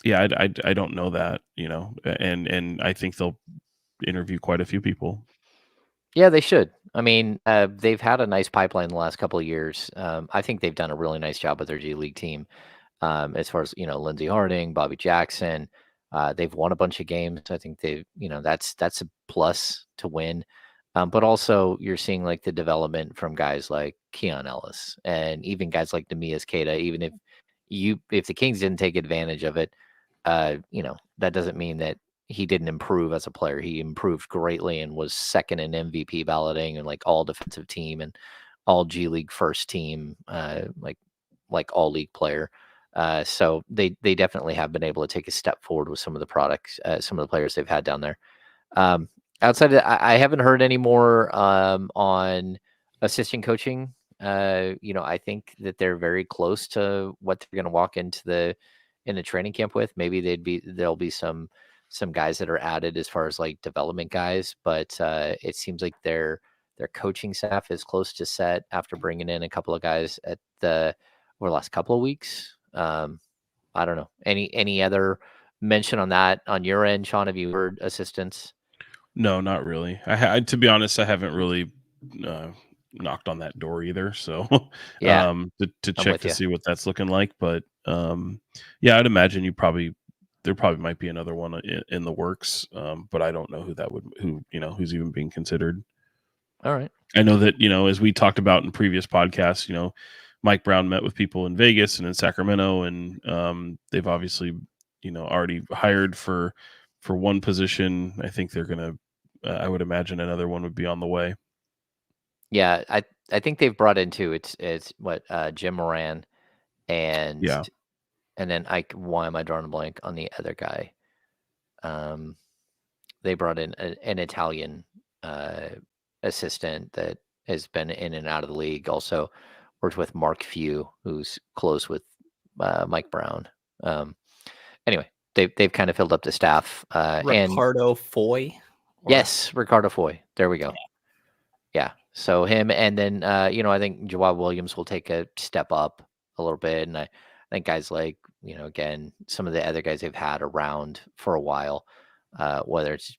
yeah, I don't know that, and I think they'll interview quite a few people. Yeah, they should. I mean, they've had a nice pipeline the last couple of years. I think they've done a really nice job with their G League team. As far as Lindsey Harding, Bobby Jackson, they've won a bunch of games. I think they've that's a plus to win. But also you're seeing like the development from guys like Keon Ellis and even guys like Demias Queta. Even if the Kings didn't take advantage of it, that doesn't mean that he didn't improve as a player. He improved greatly and was second in MVP balloting and like all defensive team and all G League first team, like all league player. So they definitely have been able to take a step forward with some of the products, some of the players they've had down there. Outside of that, I haven't heard any more on assistant coaching. I think that they're very close to what they're going to walk into the training camp with. Maybe there'll be some guys that are added as far as like development guys, but it seems like their coaching staff is close to set after bringing in a couple of guys over the last couple of weeks. I don't know. Any other mention on that on your end, Sean? Have you heard assistants? No, not really. To be honest, I haven't really knocked on that door either. So yeah, to check to see what that's looking like. But yeah, I'd imagine there probably might be another one in the works. But I don't know who's even being considered. All right. I know that, as we talked about in previous podcasts, Mike Brown met with people in Vegas and in Sacramento, and they've obviously, already hired for one position. I think they're going to, I would imagine another one would be on the way. Yeah. I think they've brought in two. It's what, Jim Moran and then why am I drawing a blank on the other guy? They brought in an Italian, assistant that has been in and out of the league. Also worked with Mark Few, who's close with Mike Brown. Anyway, they've kind of filled up the staff. Ricardo Foy. Yes, Ricardo Foy. There we go. Yeah. So him, and then I think Jawad Williams will take a step up a little bit, and I think guys like again some of the other guys they've had around for a while, whether it's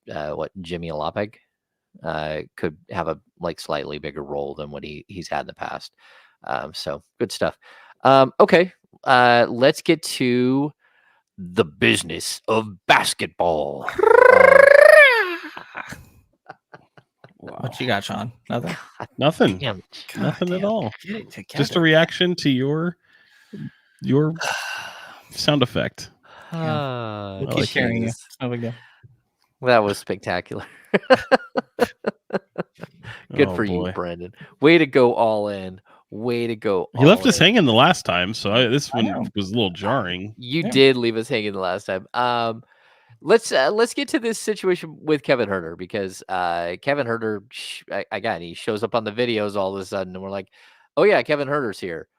Jimmy Alapeg. Could have a slightly bigger role than what he's had in the past. So good stuff. Okay. Let's get to the business of basketball. What you got, Sean? Nothing. Nothing. Nothing at all. Just a reaction to your sound effect. We'll keep sharing it. No big deal. That was spectacular. Good for you, Brenden. Way to go all in. Way to go. He left us hanging the last time, so this one was a little jarring. You did leave us hanging the last time. Let's get to this situation with Kevin Huerter, because Kevin Huerter, again, he shows up on the videos all of a sudden, and we're like, oh yeah, Kevin Huerter's here.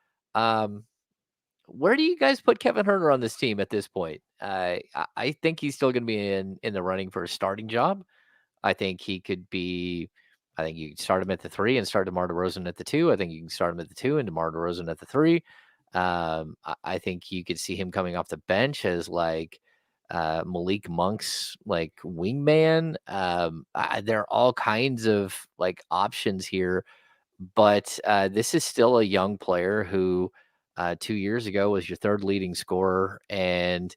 Where do you guys put Kevin Huerter on this team at this point? I think he's still going to be in the running for a starting job. I think he could be I think you can start him at the 3 and start DeMar DeRozan at the 2. I think you can start him at the 2 and DeMar DeRozan at the 3. I think you could see him coming off the bench as like Malik Monk's like wingman. There are all kinds of like options here, but this is still a young player who 2 years ago was your third leading scorer and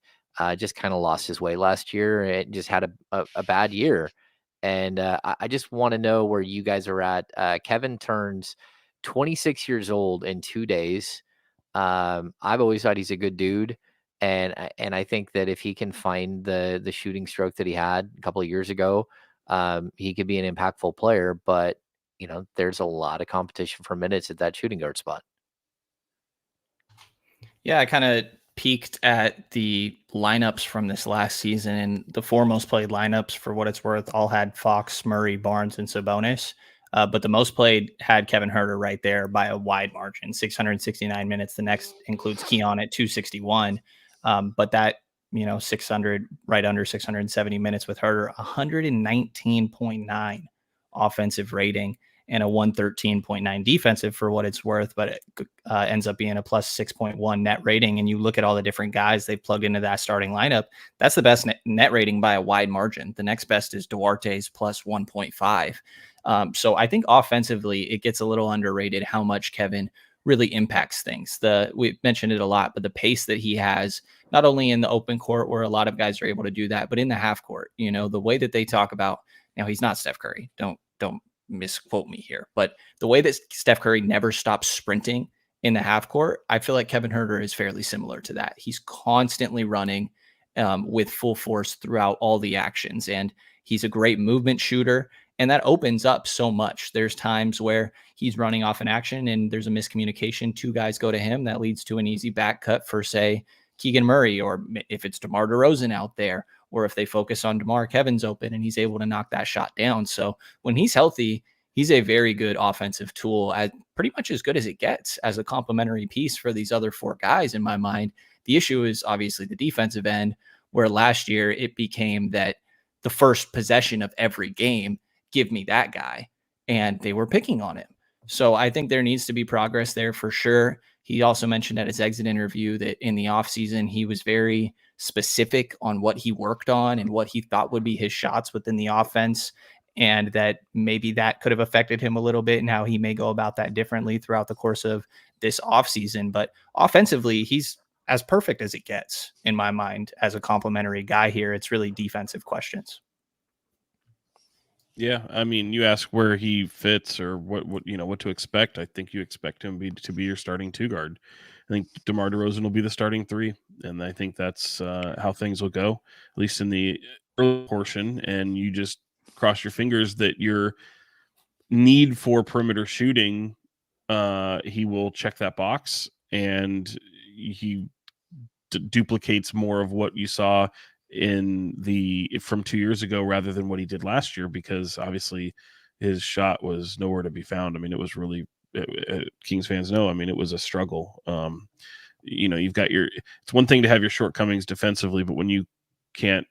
just kind of lost his way last year and just had a bad year. And I just want to know where you guys are at. Kevin turns 26 years old in 2 days. I've always thought he's a good dude, and I think that if he can find the shooting stroke that he had a couple of years ago, he could be an impactful player. But there's a lot of competition for minutes at that shooting guard spot. Yeah, I kind of peeked at the lineups from this last season, and the four most played lineups, for what it's worth, all had Fox, Murray, Barnes, and Sabonis. But the most played had Kevin Huerter right there by a wide margin, 669 minutes. The next includes Keon at 261. But that, 600, right under 670 minutes with Huerter, 119.9 offensive rating and a 113.9 defensive, for what it's worth, but it ends up being a plus 6.1 net rating. And you look at all the different guys they've plugged into that starting lineup, that's the best net rating by a wide margin. The next best is Duarte's plus 1.5. So I think offensively, it gets a little underrated how much Kevin really impacts things. We mentioned it a lot, but the pace that he has, not only in the open court where a lot of guys are able to do that, but in the half court, the way that they talk about, now he's not Steph Curry. Don't misquote me here, but the way that Steph Curry never stops sprinting in the half court, I feel like Kevin Huerter is fairly similar to that. He's constantly running with full force throughout all the actions, and he's a great movement shooter, and that opens up so much. There's times where he's running off an action and there's a miscommunication. Two guys go to him. That leads to an easy back cut for, say, Keegan Murray, or if it's DeMar DeRozan out there, or if they focus on DeMar, Kevin's open and he's able to knock that shot down. So when he's healthy, he's a very good offensive tool, pretty much as good as it gets as a complementary piece for these other four guys in my mind. The issue is obviously the defensive end, where last year it became that the first possession of every game, give me that guy, and they were picking on him. So I think there needs to be progress there for sure. He also mentioned at his exit interview that in the offseason, he was very specific on what he worked on and what he thought would be his shots within the offense, and that maybe that could have affected him a little bit and how he may go about that differently throughout the course of this offseason. But offensively, he's as perfect as it gets in my mind as a complimentary guy here. It's really defensive questions. Yeah, I mean, you ask where he fits or what to expect. I think you expect him to be your starting 2 guard. I think DeMar DeRozan will be the starting 3, and I think that's how things will go, at least in the early portion. And you just cross your fingers that your need for perimeter shooting, he will check that box, and he duplicates more of what you saw from 2 years ago rather than what he did last year, because obviously his shot was nowhere to be found. I mean, it was really, Kings fans know, I mean, it was a struggle. You've got it's one thing to have your shortcomings defensively, but when you can't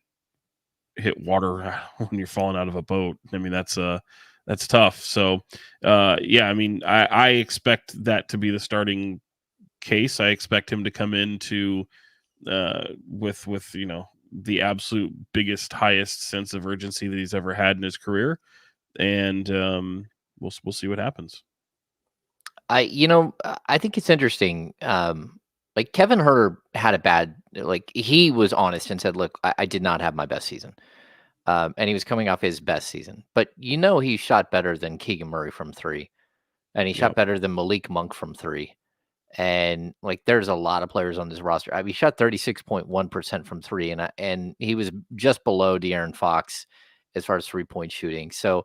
hit water when you're falling out of a boat, I mean, that's tough. So I mean, I expect that to be the starting case. I expect him to come into with the absolute biggest, highest sense of urgency that he's ever had in his career. And we'll see what happens. I think it's interesting. Like Kevin Huerter had a bad, he was honest and said, look, I did not have my best season. And he was coming off his best season, but he shot better than Keegan Murray from 3, and he shot better than Malik Monk from 3. And there's a lot of players on this roster. I mean, he shot 36.1% from 3, and he was just below De'Aaron Fox as far as 3-point shooting. So,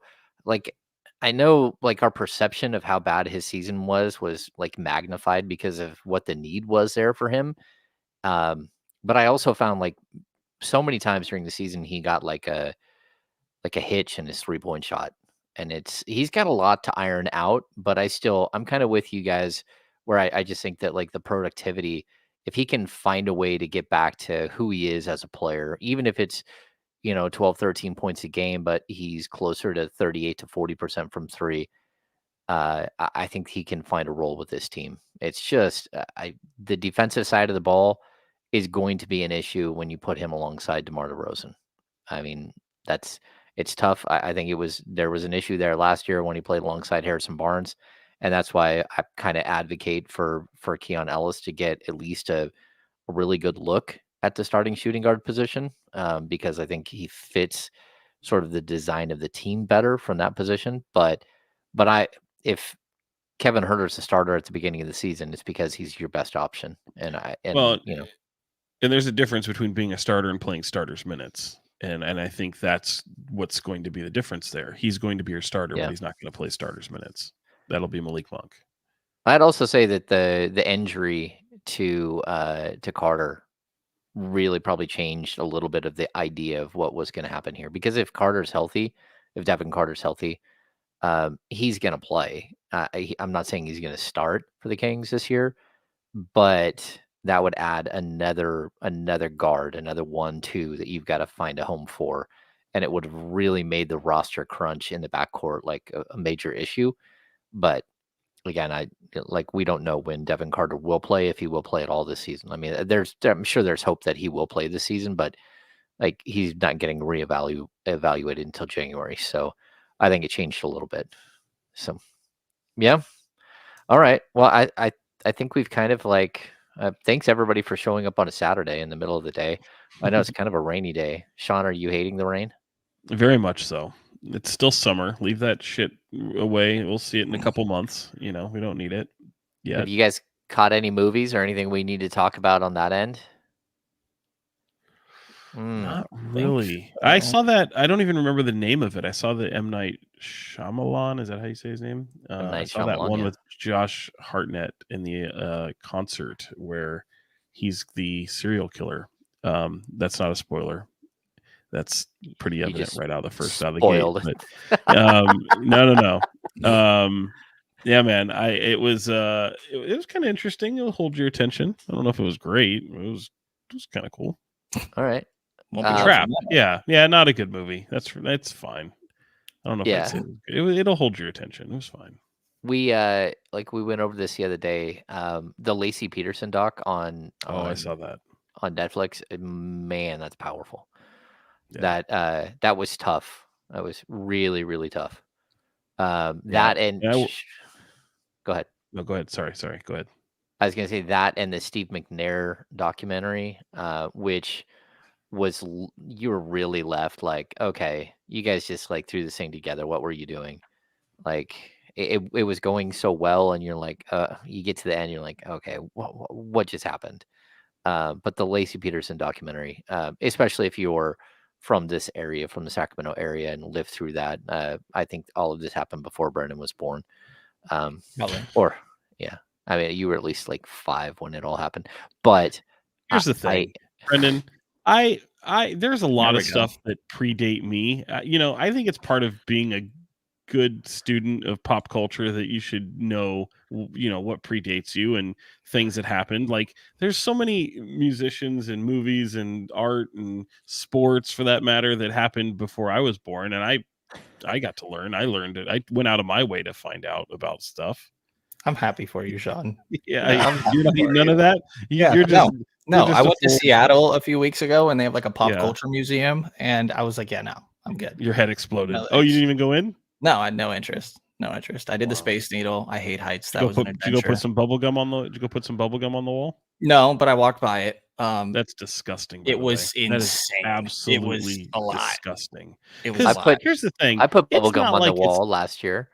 I know our perception of how bad his season was magnified because of what the need was there for him. But I also found so many times during the season he got a hitch in his 3-point shot, and he's got a lot to iron out. But I'm kind of with you guys, where I just think that the productivity, if he can find a way to get back to who he is as a player, even if it's 12, 13 points a game, but he's closer to 38 to 40% from three. I think he can find a role with this team. It's just the defensive side of the ball is going to be an issue when you put him alongside DeMar DeRozan. I mean, it's tough. I think there was an issue there last year when he played alongside Harrison Barnes, and that's why I kind of advocate for Keon Ellis to get at least a really good look at the starting shooting guard position, because I think he fits sort of the design of the team better from that position. But if Kevin Huerter's the starter at the beginning of the season, it's because he's your best option. And there's a difference between being a starter and playing starters minutes. And I think that's what's going to be the difference there. He's going to be your starter, but he's not going to play starters minutes. That'll be Malik Monk. I'd also say that the injury to Carter really probably changed a little bit of the idea of what was going to happen here. Because if Devin Carter's healthy, he's going to play. I'm not saying he's going to start for the Kings this year, but that would add another guard, another 1-2 that you've got to find a home for. And it would have really made the roster crunch in the backcourt like a major issue. But again, we don't know when Devin Carter will play, if he will play at all this season. I mean, I'm sure there's hope that he will play this season, but like he's not getting evaluated until January. So I think it changed a little bit. So yeah. All right. Well, I think we've kind of thanks everybody for showing up on a Saturday in the middle of the day. I know it's kind of a rainy day. Sean, are you hating the rain? Very much so. It's still summer. Leave that shit away. We'll see it in a couple months. We don't need it yet. Have you guys caught any movies or anything we need to talk about on that end? Not really. I saw that. I don't even remember the name of it. I saw the M. Night Shyamalan. Is that how you say his name? I saw that one with Josh Hartnett in the concert where he's the serial killer. That's not a spoiler. That's pretty evident right out of the gate. But, no. Yeah, man. It was kind of interesting. It'll hold your attention. I don't know if it was great. It was kind of cool. All right. Trap. Yeah. Not a good movie. That's fine. I don't know if I'd say it'll hold your attention. It was fine. We went over this the other day. The Lacey Peterson doc on I saw that on Netflix. Man, that's powerful. Yeah. That was tough. That was really, really tough. Go ahead. No, go ahead. Sorry. Go ahead. I was gonna say that and the Steve McNair documentary, which was you were really left like, okay, you guys just threw this thing together. What were you doing? Like it was going so well, and you're like, you get to the end, you're like, okay, what just happened? But the Lacey Peterson documentary, especially if you're from this area, from the Sacramento area, and lived through that, I think all of this happened before Brenden was born. Or yeah, I mean, you were at least 5 when it all happened. But here's the thing, Brenden. There's a lot of stuff that predate me. I think it's part of being a good student of pop culture that you should know what predates you and things that happened. Like there's so many musicians and movies and art and sports for that matter that happened before I was born, and I got to learn. I learned it. I went out of my way to find out about stuff. I'm happy for you, Sean. Yeah, you're not none of that. You're just no. I went to Seattle a few weeks ago, and they have a pop culture museum, and I was like, yeah, no, I'm good. Your head exploded. You didn't even go in? No, I had no interest. I did the Space Needle. I hate heights. That was an adventure. Did you go put some bubble gum on the wall? No, but I walked by it. That's disgusting. It was insane. Absolutely, it was a lot. Disgusting. It was. Here's the thing. I put bubble gum on the wall last year.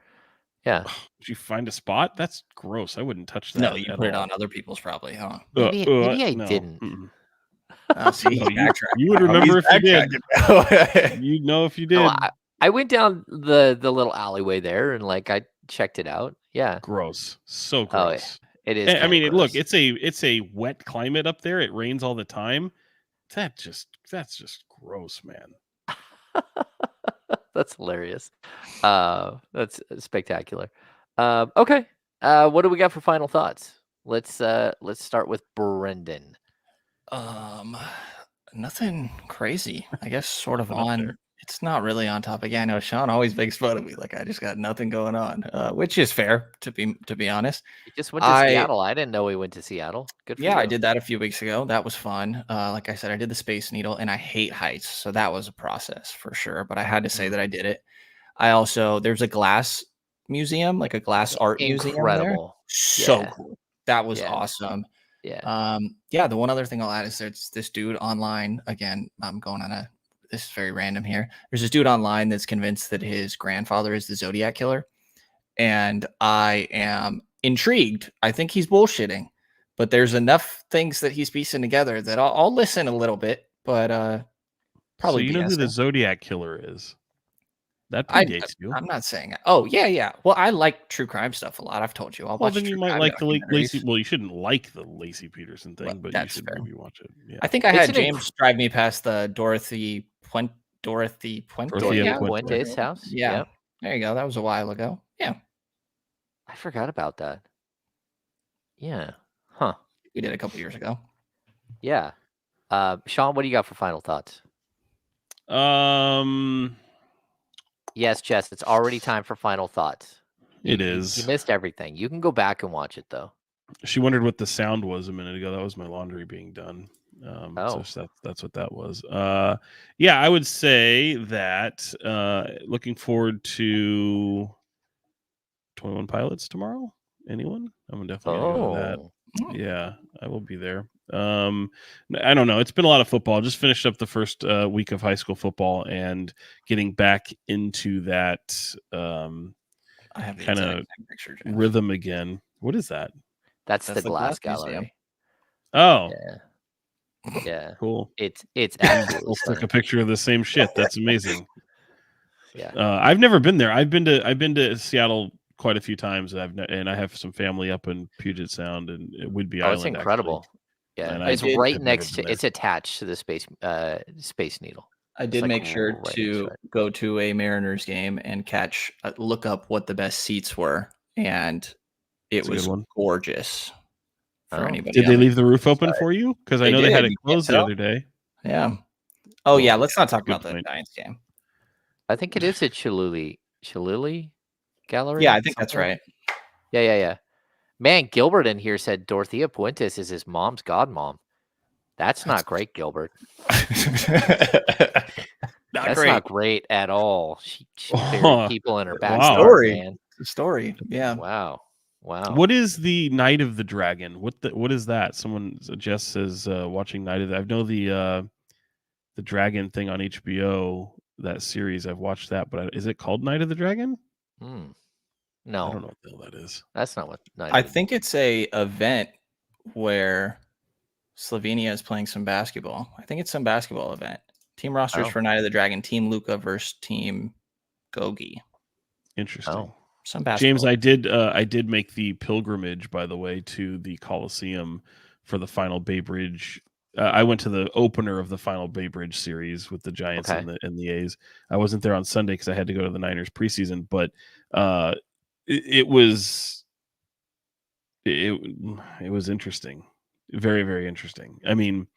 Yeah. Did you find a spot? That's gross. I wouldn't touch that. No, you put it on other people's probably, huh? Maybe I didn't. See, you would remember if you did. You'd know if you did. No, I went down the little alleyway there and I checked it out. Yeah. Gross. So gross. Oh, yeah. It is. I mean, look, it's a wet climate up there. It rains all the time. That's just gross, man. That's hilarious. That's spectacular. Okay. What do we got for final thoughts? Let's start with Brenden. Nothing crazy. I guess sort of Nothing up on. there. It's not really on topic. Yeah, I know Sean always makes fun of me. Like I just got nothing going on, which is fair to be honest. You just went to Seattle. I didn't know he went to Seattle. Good for you. Yeah, I did that a few weeks ago. That was fun. Like I said, I did the Space Needle, and I hate heights, so that was a process for sure. But I had to say that I did it. I also there's a glass museum, like a glass art museum there. Incredible. So Yeah. cool. That was Yeah. awesome. Yeah. Yeah, the one other thing I'll add is there's this dude online. Again, I'm going on this is very random here. There's this dude online that's convinced that his grandfather is the Zodiac killer. And I am intrigued. I think he's bullshitting, but there's enough things that he's piecing together that I'll listen a little bit, but probably. So you know who the Zodiac killer is? That predates you. I'm not saying it. Oh, yeah. Well, I like true crime stuff a lot. I've told you. I'll watch. Then you might like the Lacey. Well, you shouldn't like the Lacey Peterson thing, but you should maybe watch it. Yeah. I think I had James drive me past the Dorothy Puente's house. Yeah. There you go. That was a while ago. Yeah. I forgot about that. Yeah. Huh. We did a couple years ago. Yeah. Sean, what do you got for final thoughts? Yes, Jess, it's already time for final thoughts. It is. You missed everything. You can go back and watch it, though. She wondered what the sound was a minute ago. That was my laundry being done. So that's what that was. Yeah, I would say that looking forward to 21 Pilots tomorrow. Anyone? I'm definitely gonna go to that. Yeah, I will be there. I don't know. It's been a lot of football. Just finished up the first week of high school football and getting back into that kind of rhythm again. What is that? That's the glass gallery. Museum. Oh, yeah, cool. It's absolutely Looks like a picture of the same shit. That's amazing. Yeah, I've never been there. I've been to Seattle quite a few times. And I have some family up in Puget Sound and Whidbey Island. It's incredible. Actually. Yeah, and it's right next to. It's attached to the Space Needle. I did make sure to go to a Mariners game and look up what the best seats were, and it was gorgeous. For anybody, did they leave the roof open for you? Because I know they had it closed the other day. Yeah. Oh yeah. Let's not talk about the Giants game. I think it is at Chihuly Gallery. Yeah, I think that's right. Yeah. Man, Gilbert in here said Dorothea Puentes is his mom's godmom. That's not great, Gilbert. That's not great at all. She buried people in her backstory. Man. Story. Yeah. Wow. What is the Night of the Dragon? What is that? Jess says watching Night of the. I know the Dragon thing on HBO, that series. I've watched that, but is it called Night of the Dragon? No, I don't know what the hell that is. That's not what. I think it's a event where Slovenia is playing some basketball. I think it's some basketball event. Team rosters for Night of the Dragon. Team Luca versus Team Gogi. Interesting. Some basketball. James, I did make the pilgrimage, by the way, to the Coliseum for the final Bay Bridge. I went to the opener of the final Bay Bridge series with the Giants and the A's. I wasn't there on Sunday because I had to go to the Niners preseason, but it was interesting, very, very interesting. I mean,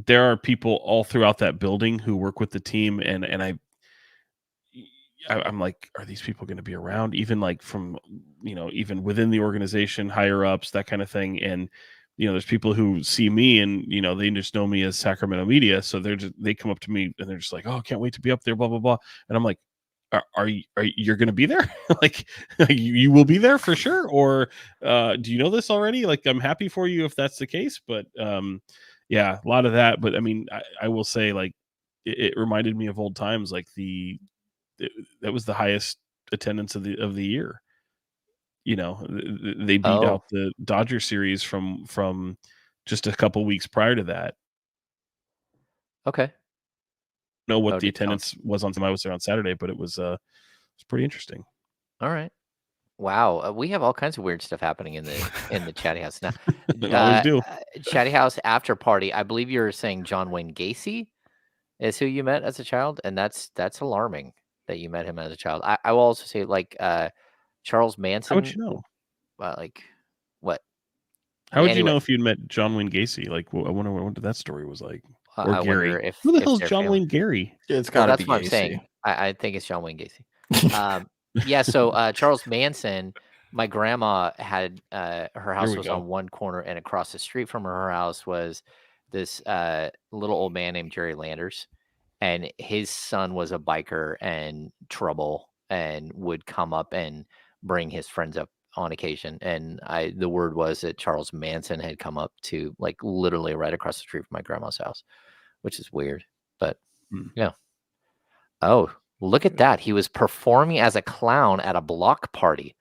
there are people all throughout that building who work with the team, and I'm like, are these people going to be around? Even like from, even within the organization, higher ups, that kind of thing. And, there's people who see me and, they just know me as Sacramento media. So they come up to me and they're just like, oh, I can't wait to be up there, blah, blah, blah. And I'm like, are you going to be there? Like you will be there for sure? Or do you know this already? Like, I'm happy for you if that's the case. But yeah, a lot of that. But I mean, I will say, like, it reminded me of old times, like that was the highest attendance of the year. They beat out the Dodger series from just a couple weeks prior to that. Okay. Know what the attendance was on. I was there on Saturday, but it was pretty interesting. All right. Wow, we have all kinds of weird stuff happening in the Chatty House now. Always do. Chatty House after party. I believe you're saying John Wayne Gacy is who you met as a child, and that's alarming that you met him as a child. I will also say, like, Charles Manson. How would you know? Like, what? How would you know if you'd met John Wayne Gacy? Like, I wonder what that story was like. Or I Gary. wonder if Who the hell is their John family- Wayne Gary? It's got to be that's what Gacy. I'm saying. I think it's John Wayne Gacy. Yeah. So Charles Manson, my grandma had her house was on one corner, and across the street from her house was this little old man named Jerry Landers, and his son was a biker and trouble, and would come up and bring his friends up on occasion. And the word was that Charles Manson had come up to, like, literally right across the street from my grandma's house, which is weird, but yeah. Oh, look at that. He was performing as a clown at a block party.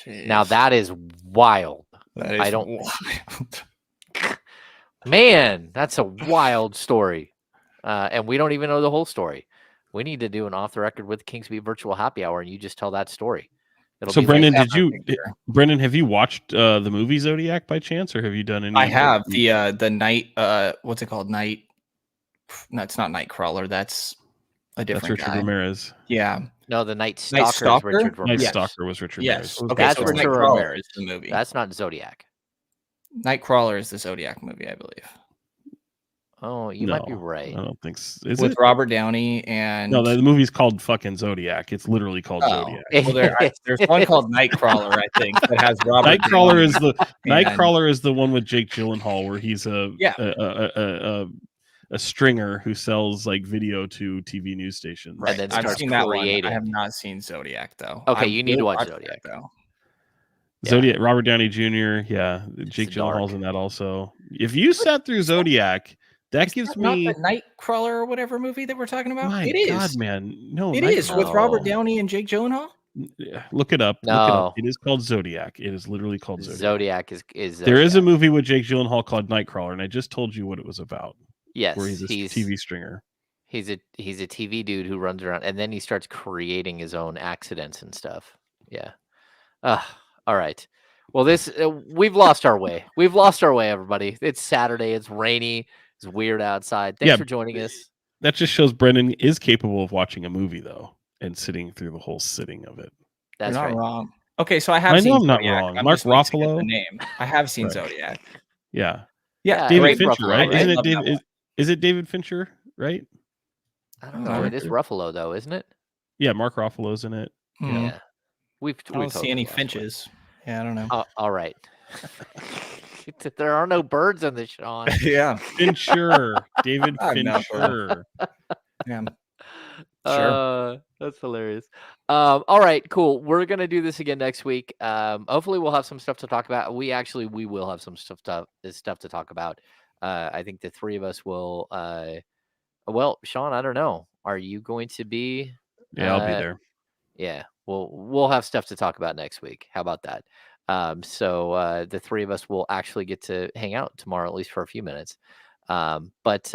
Jeez. Now that is wild. That is wild. Man, that's a wild story. And we don't even know the whole story. We need to do an off the record with KINGSBEAT virtual happy hour, and you just tell that story. So Brenden, Brenden, have you watched the movie Zodiac by chance, or have you done any? I have the night. What's it called? Night. No, it's not Nightcrawler. That's a different Richard guy. Ramirez. Yeah. No, the Night Stalker is Richard Ramirez. Night Stalker was Richard Ramirez. Okay, that's so Richard Ramirez. The movie. That's not Zodiac. Nightcrawler is the Zodiac movie, I believe. Oh, you might be right. I don't think so. With Robert Downey and no, the movie's called fucking Zodiac. It's literally called Zodiac. Well, there's one called Nightcrawler, I think, that has Robert. Nightcrawler Downey is the Nightcrawler is the one with Jake Gyllenhaal, where he's a stringer who sells like video to TV news stations. Right. And then I've seen that one. creating. I have not seen Zodiac though. Okay, you need to watch Zodiac though. Zodiac, Robert Downey Jr. Yeah, Jake Gyllenhaal's in that also. If you sat through Zodiac, that gives me not the Nightcrawler or whatever movie that we're talking about. My it is, God, man. No, it is with Robert Downey and Jake Gyllenhaal. Look it up. No. Look it up. It is called Zodiac. It is literally called Zodiac. Zodiac is There is a movie with Jake Gyllenhaal called Nightcrawler, and I just told you what it was about. Yes, where he's a TV stringer. He's a TV dude who runs around, and then he starts creating his own accidents and stuff. Yeah. All right. Well, we've lost our way. We've lost our way, everybody. It's Saturday. It's rainy. It's weird outside. Thanks for joining us. That just shows Brenden is capable of watching a movie, though, and sitting through the whole sitting of it. That's You're not wrong. Okay, so I have seen I'm not Zodiac. wrong. I'm Mark just going to Ruffalo. the name. I have seen Zodiac. Yeah. Yeah. David Fincher, Ruffalo, right? Isn't it David? Is it David Fincher, right? I don't know. It is Ruffalo, though, isn't it? Yeah, Mark Ruffalo's in it. Yeah. I don't see any Finches. Yeah, I don't know. All right. There are no birds in this, Sean. Yeah. Fincher. David Fincher. Yeah. Sure. That's hilarious. All right, cool. We're gonna do this again next week. Hopefully we'll have some stuff to talk about. We will have some stuff to talk about. I think the three of us will well, Sean, I don't know. Are you going to be Yeah, I'll be there. Yeah. We'll have stuff to talk about next week. How about that? So the three of us will actually get to hang out tomorrow, at least for a few minutes. But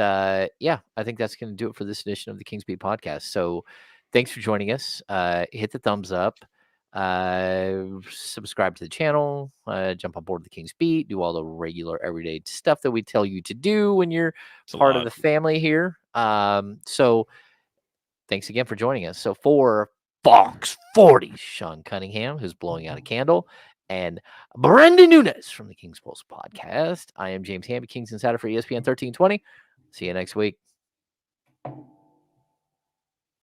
yeah, I think that's going to do it for this edition of the KINGSBEAT podcast. So thanks for joining us. Hit the thumbs up, subscribe to the channel, jump on board the KINGSBEAT, do all the regular everyday stuff that we tell you to do when you're part of the family here. So thanks again for joining us. So for Fox 40, Sean Cunningham, who's blowing out a candle, and Brenden Nunes from the Kings Pulse podcast. I am James Hamby, Kings Insider for ESPN 1320. See you next week.